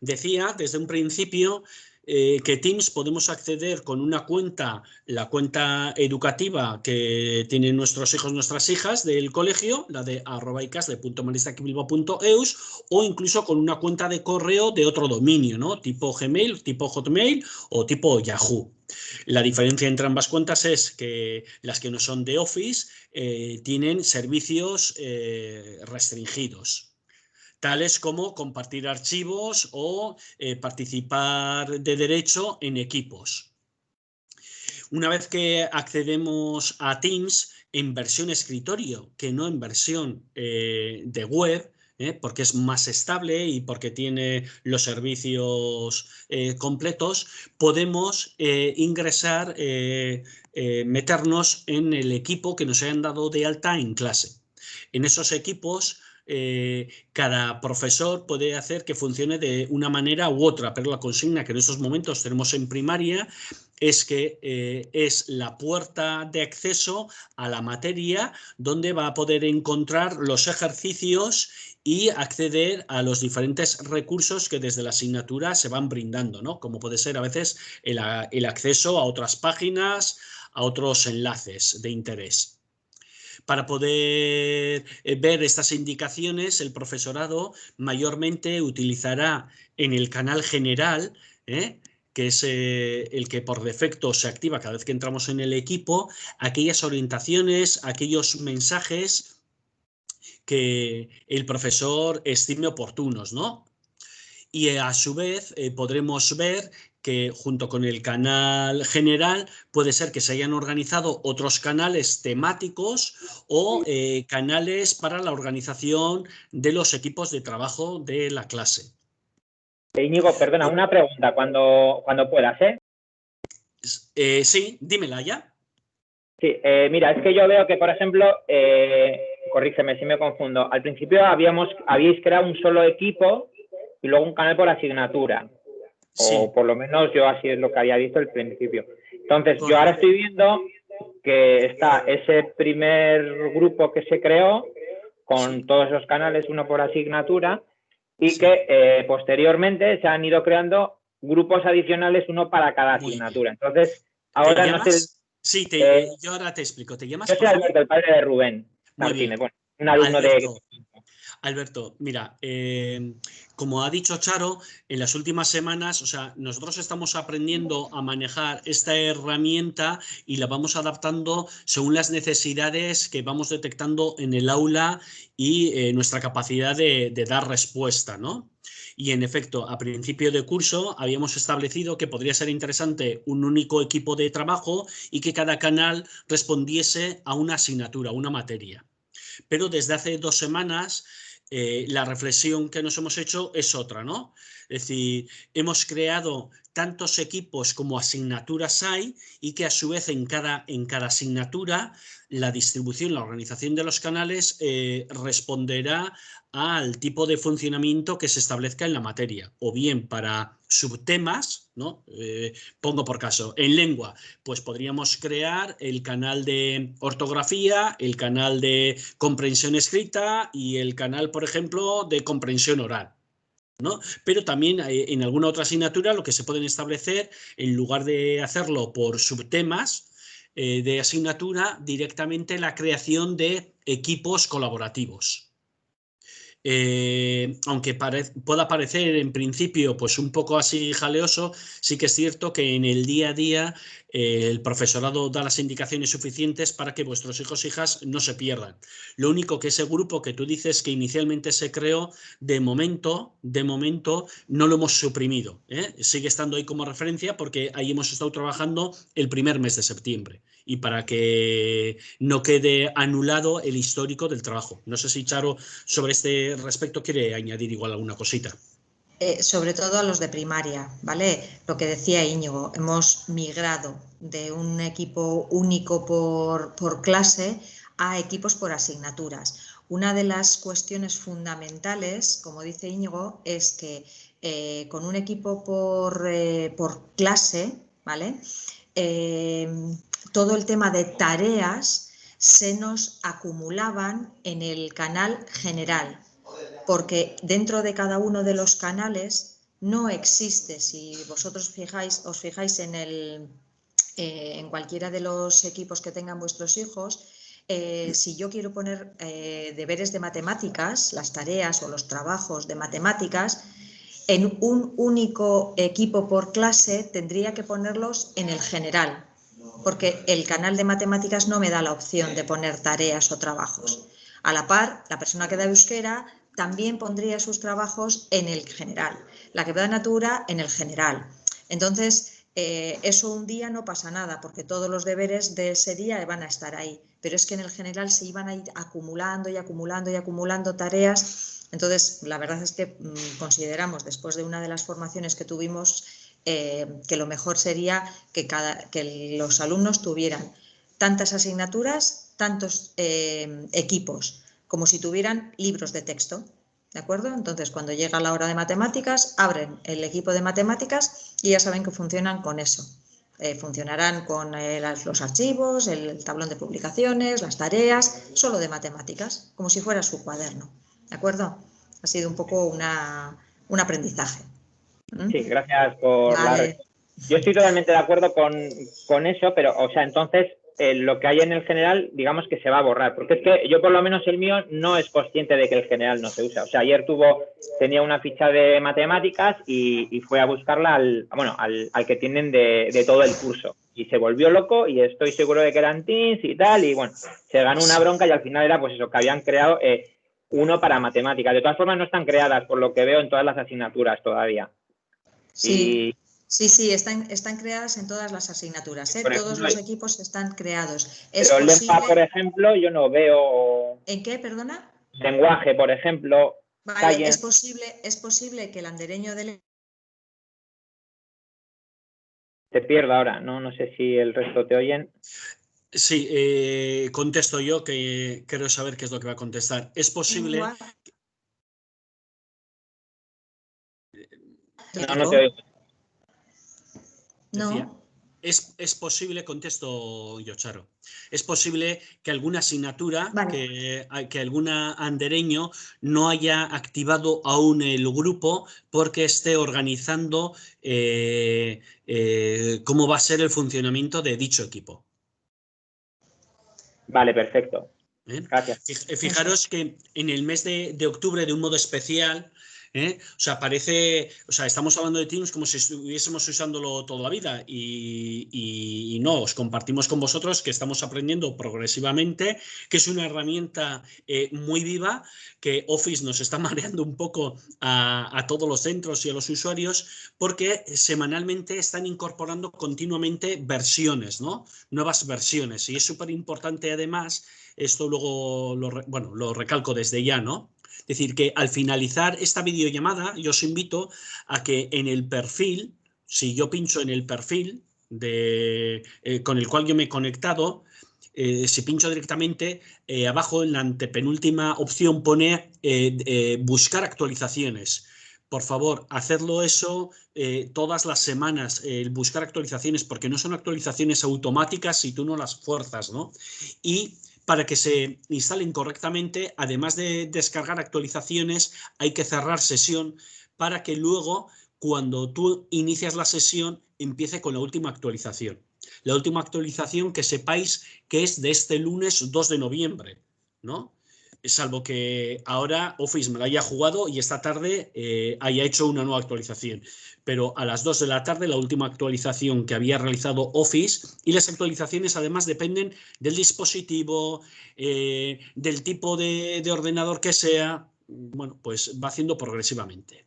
Decía desde un principio que Teams podemos acceder con una cuenta, la cuenta educativa que tienen nuestros hijos, nuestras hijas del colegio, la de @icasle.maristaquibilbao.eus, o incluso con una cuenta de correo de otro dominio, ¿no? Tipo Gmail, tipo Hotmail o tipo Yahoo. La diferencia entre ambas cuentas es que las que no son de Office tienen servicios restringidos, tales como compartir archivos o participar de derecho en equipos. Una vez que accedemos a Teams en versión escritorio, que no en versión de web, porque es más estable y porque tiene los servicios completos, podemos ingresar, meternos en el equipo que nos hayan dado de alta en clase. En esos equipos, cada profesor puede hacer que funcione de una manera u otra, pero la consigna que en estos momentos tenemos en primaria es que es la puerta de acceso a la materia donde va a poder encontrar los ejercicios y acceder a los diferentes recursos que desde la asignatura se van brindando, ¿no? Como puede ser a veces el acceso a otras páginas, a otros enlaces de interés. Para poder ver estas indicaciones, el profesorado mayormente utilizará en el canal general, que es el que por defecto se activa cada vez que entramos en el equipo, aquellas orientaciones, aquellos mensajes que el profesor estime oportunos, ¿no? Y a su vez podremos ver que junto con el canal general puede ser que se hayan organizado otros canales temáticos o canales para la organización de los equipos de trabajo de la clase. Íñigo, perdona, una pregunta, cuando puedas, ¿eh? Sí, dímela ya. Sí, mira, es que yo veo que, por ejemplo, corrígeme si me confundo, al principio habíais creado un solo equipo y luego un canal por asignatura. Sí. O por lo menos yo así es lo que había visto al principio. Entonces, Correcto. yo ahora estoy viendo que está ese primer grupo que se creó con todos los canales, uno por asignatura, y que posteriormente se han ido creando grupos adicionales, uno para cada asignatura. Entonces, ahora no sé... Sí, yo ahora te explico. ¿Te llamas? Yo soy Alberto, el padre de Rubén Martínez, bueno, un alumno Alberto, mira, como ha dicho Charo, en las últimas semanas, o sea, nosotros estamos aprendiendo a manejar esta herramienta y la vamos adaptando según las necesidades que vamos detectando en el aula y nuestra capacidad de dar respuesta, ¿no? Y en efecto, a principio de curso habíamos establecido que podría ser interesante un único equipo de trabajo y que cada canal respondiese a una asignatura, a una materia. Pero desde hace 2 semanas la reflexión que nos hemos hecho es otra, ¿no? Es decir, hemos creado tantos equipos como asignaturas hay y que a su vez en cada asignatura la distribución, la organización de los canales responderá al tipo de funcionamiento que se establezca en la materia, o bien para subtemas, ¿no? Pongo por caso, en lengua, pues podríamos crear el canal de ortografía, el canal de comprensión escrita y el canal, por ejemplo, de comprensión oral, ¿no? Pero también en alguna otra asignatura lo que se pueden establecer, en lugar de hacerlo por subtemas de asignatura, directamente la creación de equipos colaborativos. Aunque pueda parecer en principio pues un poco así jaleoso, sí que es cierto que en el día a día el profesorado da las indicaciones suficientes para que vuestros hijos e hijas no se pierdan. Lo único que ese grupo que tú dices que inicialmente se creó, de momento no lo hemos suprimido, ¿eh? Sigue estando ahí como referencia porque ahí hemos estado trabajando el primer mes de septiembre y para que no quede anulado el histórico del trabajo. No sé si Charo sobre este respecto quiere añadir igual alguna cosita. Sobre todo a los de primaria, ¿vale? Lo que decía Íñigo, hemos migrado de un equipo único por clase a equipos por asignaturas. Una de las cuestiones fundamentales, como dice Íñigo, es que con un equipo por clase, ¿vale? Todo el tema de tareas se nos acumulaban en el canal general, porque dentro de cada uno de los canales no existe, si vosotros os fijáis en cualquiera de los equipos que tengan vuestros hijos, si yo quiero poner deberes de matemáticas, las tareas o los trabajos de matemáticas, en un único equipo por clase tendría que ponerlos en el general, porque el canal de matemáticas no me da la opción de poner tareas o trabajos. A la par, la persona que da euskera también pondría sus trabajos en el general, la que da natura en el general. Entonces, eso un día no pasa nada, porque todos los deberes de ese día van a estar ahí, pero es que en el general se iban a ir acumulando y acumulando y acumulando tareas. Entonces, la verdad es que consideramos, después de una de las formaciones que tuvimos, que lo mejor sería que los alumnos tuvieran tantas asignaturas, tantos equipos, como si tuvieran libros de texto, ¿de acuerdo? Entonces, cuando llega la hora de matemáticas, abren el equipo de matemáticas y ya saben que funcionan con eso. Funcionarán con los archivos, el tablón de publicaciones, las tareas, solo de matemáticas, como si fuera su cuaderno, ¿de acuerdo? Ha sido un poco un aprendizaje. Sí, gracias por vale. Yo estoy totalmente de acuerdo con eso, pero, o sea, entonces lo que hay en el general, digamos que se va a borrar, porque es que yo por lo menos el mío no es consciente de que el general no se usa. O sea, ayer tenía una ficha de matemáticas y fue a buscarla al que tienen de todo el curso. Y se volvió loco y estoy seguro de que eran Teams y tal, y bueno, se ganó una bronca y al final era pues eso, que habían creado uno para matemáticas. De todas formas no están creadas, por lo que veo, en todas las asignaturas todavía. Sí. Sí, están creadas en todas las asignaturas, ¿eh? Todos los equipos están creados. Pero lengua, por ejemplo, yo no veo... ¿En qué, perdona? Lenguaje, por ejemplo. Vale, es posible que el andereño de Te pierdo ahora, no sé si el resto te oyen. Sí, contesto yo, que quiero saber qué es lo que va a contestar. Es posible... No te oigo. Decía, No. es posible, contesto yo, Charo, es posible que alguna asignatura, Vale. que algún andereño no haya activado aún el grupo porque esté organizando cómo va a ser el funcionamiento de dicho equipo. Vale, perfecto. Gracias. Fijaros que en el mes de octubre, de un modo especial, o sea, estamos hablando de Teams como si estuviésemos usándolo toda la vida y no, os compartimos con vosotros que estamos aprendiendo progresivamente, que es una herramienta muy viva, que Office nos está mareando un poco a todos los centros y a los usuarios, porque semanalmente están incorporando continuamente versiones, ¿no? Nuevas versiones, y es súper importante además. Esto luego lo recalco desde ya, ¿no? Es decir, que al finalizar esta videollamada, yo os invito a que en el perfil, si yo pincho en el perfil con el cual yo me he conectado, si pincho directamente, abajo en la antepenúltima opción pone buscar actualizaciones. Por favor, hacedlo eso todas las semanas, buscar actualizaciones, porque no son actualizaciones automáticas si tú no las fuerzas, ¿no? Y para que se instalen correctamente, además de descargar actualizaciones, hay que cerrar sesión para que luego, cuando tú inicias la sesión, empiece con la última actualización. La última actualización, que sepáis que es de este lunes 2 de noviembre, ¿no? Salvo que ahora Office me la haya jugado y esta tarde haya hecho una nueva actualización. Pero a las 2 de la tarde, la última actualización que había realizado Office, y las actualizaciones además dependen del dispositivo, del tipo de ordenador que sea, bueno, pues va haciendo progresivamente.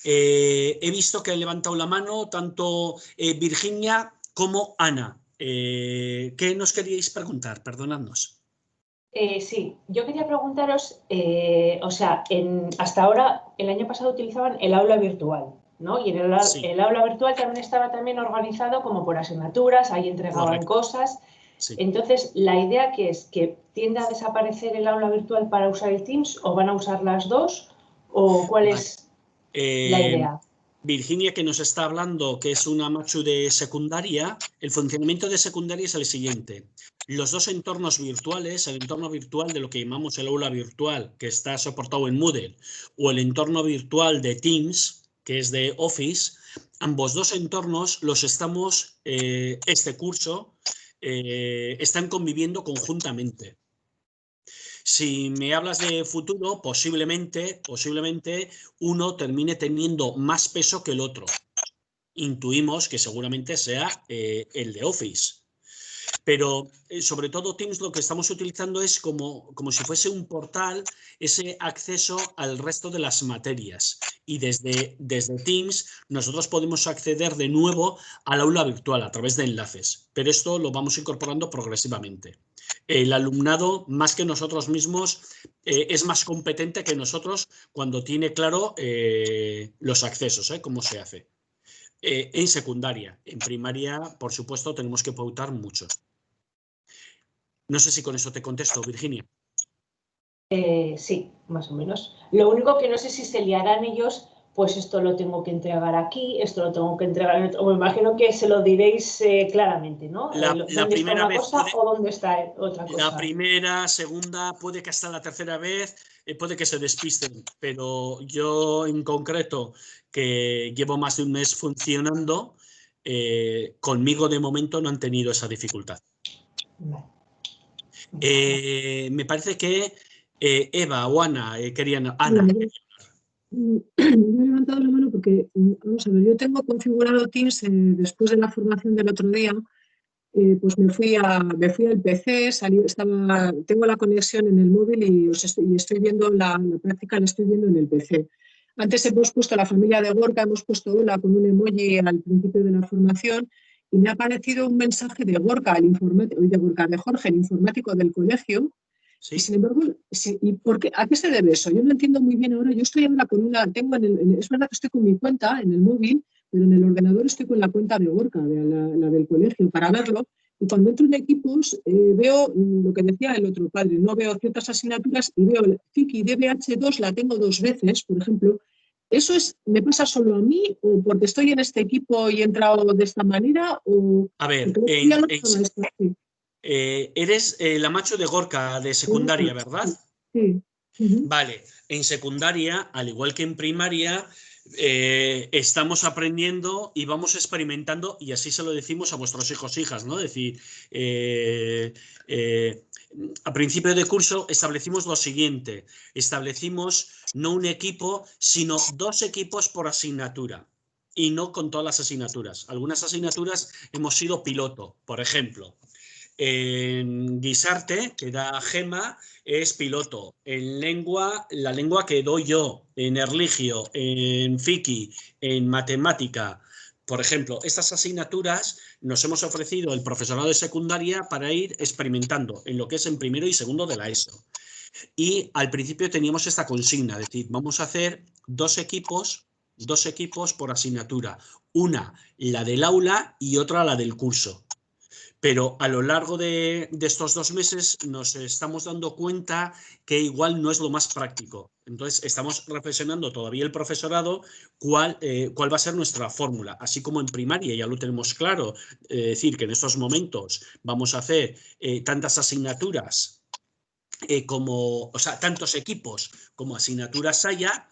He visto que han levantado la mano tanto Virginia como Ana. ¿Qué nos queríais preguntar? Perdonadnos. Sí, yo quería preguntaros, o sea, hasta ahora, el año pasado utilizaban el aula virtual, ¿no? Y en el aula virtual también estaba organizado como por asignaturas, ahí entregaban cosas. Sí. Entonces, la idea que es que tiende a desaparecer el aula virtual para usar el Teams, o van a usar las dos, o cuál es la idea. Virginia, que nos está hablando, que es una machu de secundaria, el funcionamiento de secundaria es el siguiente. Los dos entornos virtuales, el entorno virtual de lo que llamamos el aula virtual, que está soportado en Moodle, o el entorno virtual de Teams, que es de Office, ambos dos entornos los estamos, este curso, están conviviendo conjuntamente. Si me hablas de futuro, posiblemente uno termine teniendo más peso que el otro. Intuimos que seguramente sea el de Office. Pero sobre todo Teams lo que estamos utilizando es como si fuese un portal, ese acceso al resto de las materias. Y desde Teams nosotros podemos acceder de nuevo al aula virtual a través de enlaces. Pero esto lo vamos incorporando progresivamente. El alumnado, más que nosotros mismos, es más competente que nosotros cuando tiene claro los accesos, cómo se hace. En secundaria. En primaria, por supuesto, tenemos que pautar mucho. No sé si con eso te contesto, Virginia. Sí, más o menos. Lo único que no sé si se liarán ellos, pues esto lo tengo que entregar aquí, esto lo tengo que entregar en otro. Me imagino que se lo diréis claramente, ¿no? ¿Dónde está una cosa o dónde está otra cosa? La primera, segunda, puede que hasta la tercera vez, puede que se despisten, pero yo en concreto, que llevo más de un mes funcionando, conmigo de momento no han tenido esa dificultad. Me parece que Eva o Ana querían... Ana. Yo he levantado la mano porque, vamos a ver, yo tengo configurado Teams después de la formación del otro día, pues me fui al PC, tengo la conexión en el móvil y estoy viendo la práctica, la estoy viendo en el PC. Antes hemos puesto la familia de Gorka, hemos puesto una con un emoji al principio de la formación y me ha aparecido un mensaje de Gorka, de Jorge, el informático del colegio. ¿Sí? Y sin embargo, ¿a qué se debe eso? Yo no entiendo muy bien ahora. Yo estoy ahora es verdad que estoy con mi cuenta en el móvil, pero en el ordenador estoy con la cuenta de Gorka, de la del colegio, para verlo. Y cuando entro en equipos veo lo que decía el otro padre, no veo ciertas asignaturas y veo FICI DBH2, la tengo 2 veces, por ejemplo. ¿Eso me pasa solo a mí o porque estoy en este equipo y he entrado de esta manera? A ver, eres la macho de Gorka de secundaria, ¿verdad? Sí. Vale, en secundaria, al igual que en primaria, estamos aprendiendo y vamos experimentando, y así se lo decimos a vuestros hijos e hijas, ¿no? Es decir, a principio de curso establecimos lo siguiente: establecimos no un equipo, sino 2 equipos por asignatura, y no con todas las asignaturas. Algunas asignaturas hemos sido piloto, por ejemplo. En Guisarte, que da Gema, es piloto. En lengua, la lengua que doy yo. En Erligio, en Fiki, en matemática. Por ejemplo, estas asignaturas nos hemos ofrecido el profesorado de secundaria para ir experimentando en lo que es en primero y segundo de la ESO. Y al principio teníamos esta consigna, es decir, vamos a hacer 2 equipos por asignatura. Una, la del aula, y otra, la del curso. Pero a lo largo de estos 2 meses nos estamos dando cuenta que igual no es lo más práctico. Entonces estamos reflexionando todavía el profesorado cuál va a ser nuestra fórmula. Así como en primaria ya lo tenemos claro, decir que en estos momentos vamos a hacer tantas asignaturas tantos equipos como asignaturas haya,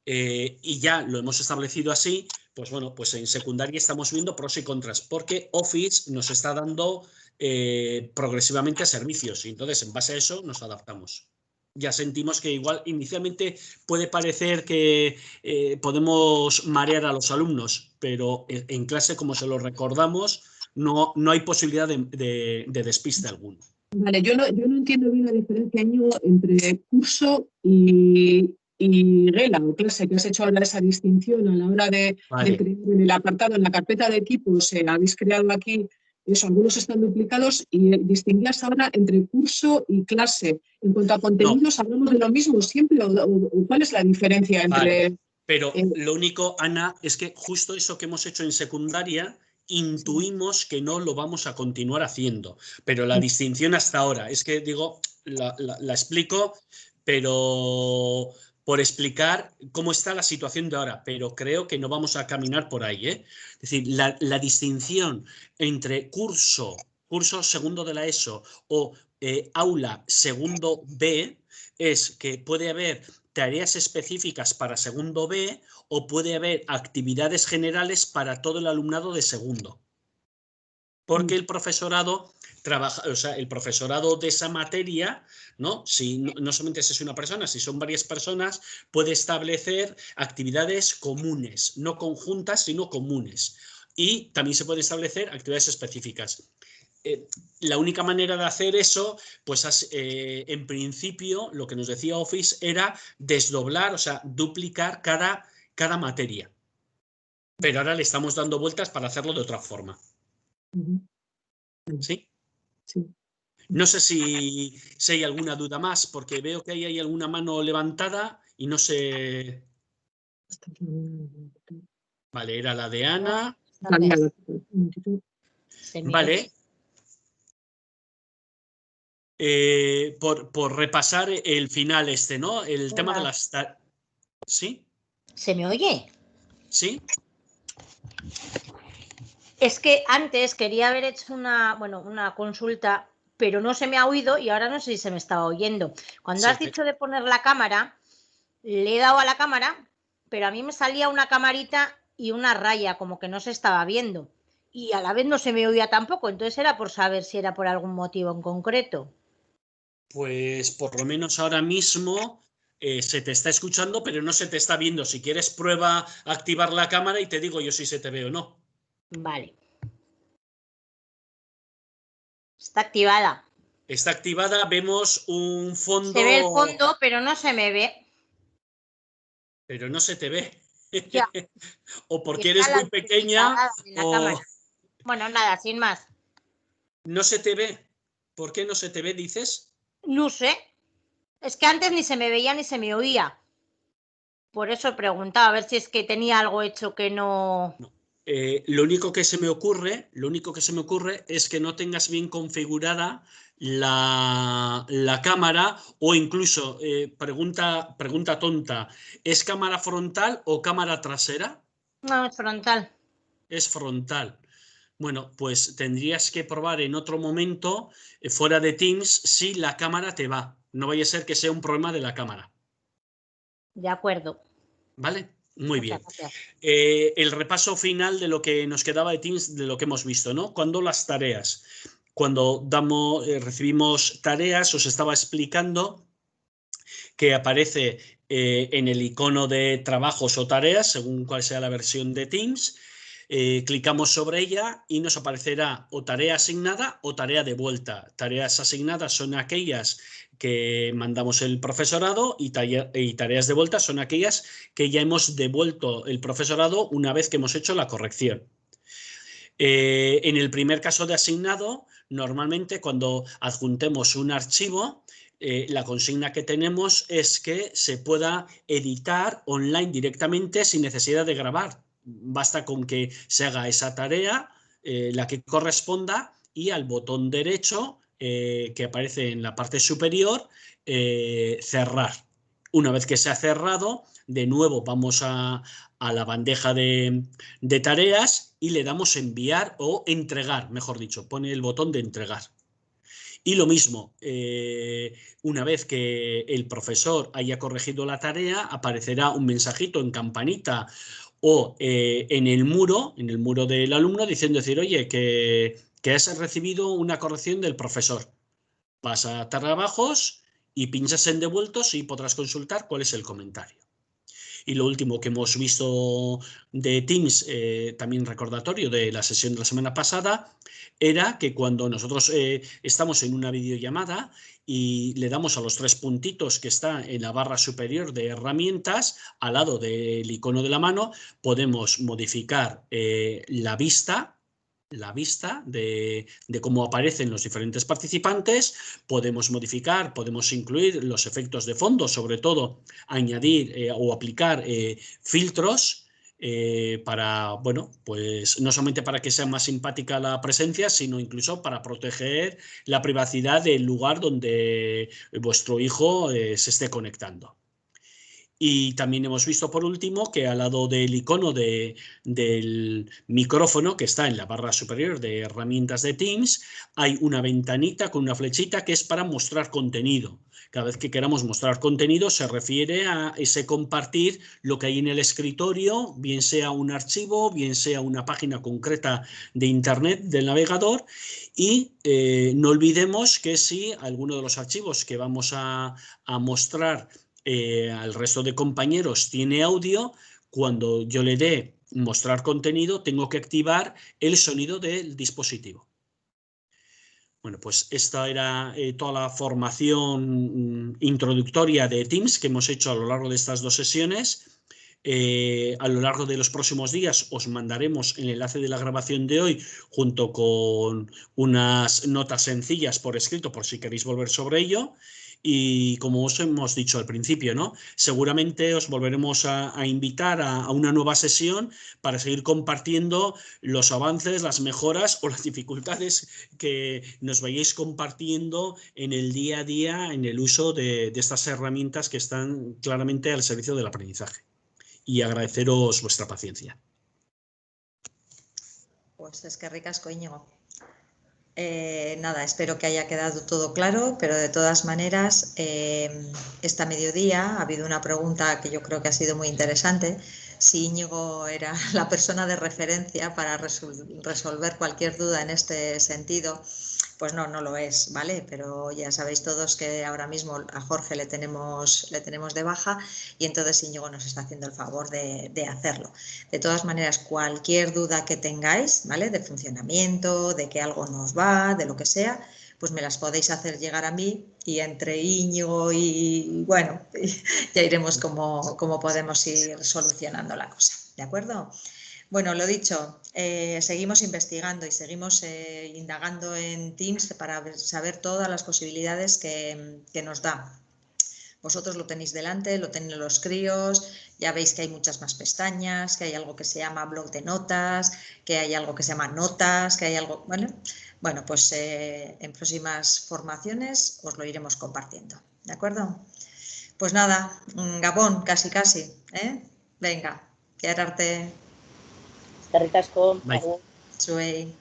y ya lo hemos establecido así. Pues bueno, pues en secundaria estamos viendo pros y contras, porque Office nos está dando progresivamente servicios, y entonces en base a eso nos adaptamos. Ya sentimos que igual inicialmente puede parecer que podemos marear a los alumnos, pero en clase, como se lo recordamos, no hay posibilidad de despiste alguno. Vale, yo no entiendo bien la diferencia, Íñigo, entre curso y GELA o clase, que has hecho ahora esa distinción a la hora de crear en el apartado, en la carpeta de equipos, habéis creado aquí eso, algunos están duplicados, y distinguías ahora entre curso y clase. En cuanto a contenidos, ¿hablamos de lo mismo siempre o cuál es la diferencia entre...? Pero lo único, Ana, es que justo eso que hemos hecho en secundaria intuimos que no lo vamos a continuar haciendo, pero la distinción hasta ahora, es que digo, la explico, pero por explicar cómo está la situación de ahora, pero creo que no vamos a caminar por ahí, ¿eh? Es decir, la distinción entre curso segundo de la ESO o aula segundo B es que puede haber tareas específicas para segundo B o puede haber actividades generales para todo el alumnado de segundo. Porque el profesorado trabaja, el profesorado de esa materia, ¿no? Si no solamente es una persona, si son varias personas, puede establecer actividades comunes, no conjuntas, sino comunes. Y también se pueden establecer actividades específicas. La única manera de hacer eso, pues en principio, lo que nos decía Office era desdoblar, duplicar cada materia. Pero ahora le estamos dando vueltas para hacerlo de otra forma. ¿Sí? Sí. No sé si hay alguna duda más, porque veo que hay alguna mano levantada y no sé... Vale, era la de Ana. Vale. Por repasar el final ¿no? El tema de las... ¿Sí? ¿Se me oye? ¿Sí? Es que antes quería haber hecho una consulta, pero no se me ha oído y ahora no sé si se me estaba oyendo. Cuando has dicho de poner la cámara, le he dado a la cámara, pero a mí me salía una camarita y una raya, como que no se estaba viendo. Y a la vez no se me oía tampoco, entonces era por saber si era por algún motivo en concreto. Pues por lo menos ahora mismo se te está escuchando, pero no se te está viendo. Si quieres, prueba a activar la cámara y te digo yo si se te ve o no. Vale. Está activada. Está activada, vemos un fondo... Se ve el fondo, pero no se me ve. Pero no se te ve. Ya. O porque eres muy pequeña o... Bueno, nada, sin más. ¿No se te ve? ¿Por qué no se te ve, dices? No sé. Es que antes ni se me veía ni se me oía. Por eso he preguntado, a ver si es que tenía algo hecho que no... Lo único que se me ocurre es que no tengas bien configurada la cámara, o incluso, pregunta tonta, ¿es cámara frontal o cámara trasera? No, es frontal. Es frontal. Bueno, pues tendrías que probar en otro momento, fuera de Teams, si la cámara te va. No vaya a ser que sea un problema de la cámara. De acuerdo. ¿Vale? Muy bien. Gracias. El repaso final de lo que nos quedaba de Teams, de lo que hemos visto, ¿no? Cuando las tareas. Cuando recibimos tareas, os estaba explicando que aparece en el icono de trabajos o tareas, según cuál sea la versión de Teams. Clicamos sobre ella y nos aparecerá o tarea asignada o tarea de vuelta. Tareas asignadas son aquellas que mandamos el profesorado y tareas de vuelta son aquellas que ya hemos devuelto el profesorado una vez que hemos hecho la corrección. En el primer caso de asignado, normalmente cuando adjuntemos un archivo, la consigna que tenemos es que se pueda editar online directamente sin necesidad de grabar. Basta con que se haga esa tarea, la que corresponda, y al botón derecho que aparece en la parte superior, cerrar. Una vez que se ha cerrado, de nuevo vamos a la bandeja de tareas y le damos enviar o entregar, mejor dicho, pone el botón de entregar. Y lo mismo, una vez que el profesor haya corregido la tarea, aparecerá un mensajito en campanita o en el muro del alumno diciendo, oye, que has recibido una corrección del profesor. Vas a trabajos y pinchas en devueltos y podrás consultar cuál es el comentario. Y lo último que hemos visto de Teams, también recordatorio de la sesión de la semana pasada, era que cuando nosotros estamos en una videollamada y le damos a los 3 puntitos que está en la barra superior de herramientas, al lado del icono de la mano, podemos modificar la vista de cómo aparecen los diferentes participantes, podemos modificar, podemos incluir los efectos de fondo, sobre todo añadir o aplicar filtros para, bueno, pues no solamente para que sea más simpática la presencia, sino incluso para proteger la privacidad del lugar donde vuestro hijo se esté conectando. Y también hemos visto, por último, que al lado del icono del micrófono que está en la barra superior de herramientas de Teams, hay una ventanita con una flechita que es para mostrar contenido. Cada vez que queramos mostrar contenido se refiere a ese compartir lo que hay en el escritorio, bien sea un archivo, bien sea una página concreta de Internet del navegador. Y no olvidemos que si alguno de los archivos que vamos a mostrar al resto de compañeros tiene audio, cuando yo le dé mostrar contenido tengo que activar el sonido del dispositivo. Bueno, pues esta era toda la formación introductoria de Teams que hemos hecho a lo largo de estas 2 sesiones. A lo largo de los próximos días os mandaremos el enlace de la grabación de hoy junto con unas notas sencillas por escrito por si queréis volver sobre ello. Y como os hemos dicho al principio, ¿no? Seguramente os volveremos a invitar a una nueva sesión para seguir compartiendo los avances, las mejoras o las dificultades que nos vayáis compartiendo en el día a día en el uso de estas herramientas que están claramente al servicio del aprendizaje. Y agradeceros vuestra paciencia. Pues es que ricasco, Íñigo. Nada, espero que haya quedado todo claro, pero de todas maneras, esta mediodía ha habido una pregunta que yo creo que ha sido muy interesante. Si Íñigo era la persona de referencia para resolver cualquier duda en este sentido, pues no lo es, ¿vale? Pero ya sabéis todos que ahora mismo a Jorge le tenemos de baja y entonces Íñigo nos está haciendo el favor de hacerlo. De todas maneras, cualquier duda que tengáis, ¿vale? De funcionamiento, de que algo nos va, de lo que sea, pues me las podéis hacer llegar a mí y entre Íñigo y bueno, ya iremos como podemos ir solucionando la cosa, ¿de acuerdo? Bueno, lo dicho, seguimos investigando y seguimos indagando en Teams para saber todas las posibilidades que nos da. Vosotros lo tenéis delante, lo tienen los críos, ya veis que hay muchas más pestañas, que hay algo que se llama blog de notas, que hay algo que se llama notas, que hay algo, bueno, pues en próximas formaciones os lo iremos compartiendo, ¿de acuerdo? Pues nada, Gabón, casi, ¿eh? Venga, quedarte. Eskerrik asko. Zuei.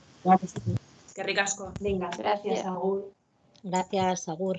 Eskerrik asko. Venga, gracias, agur. Gracias, agur.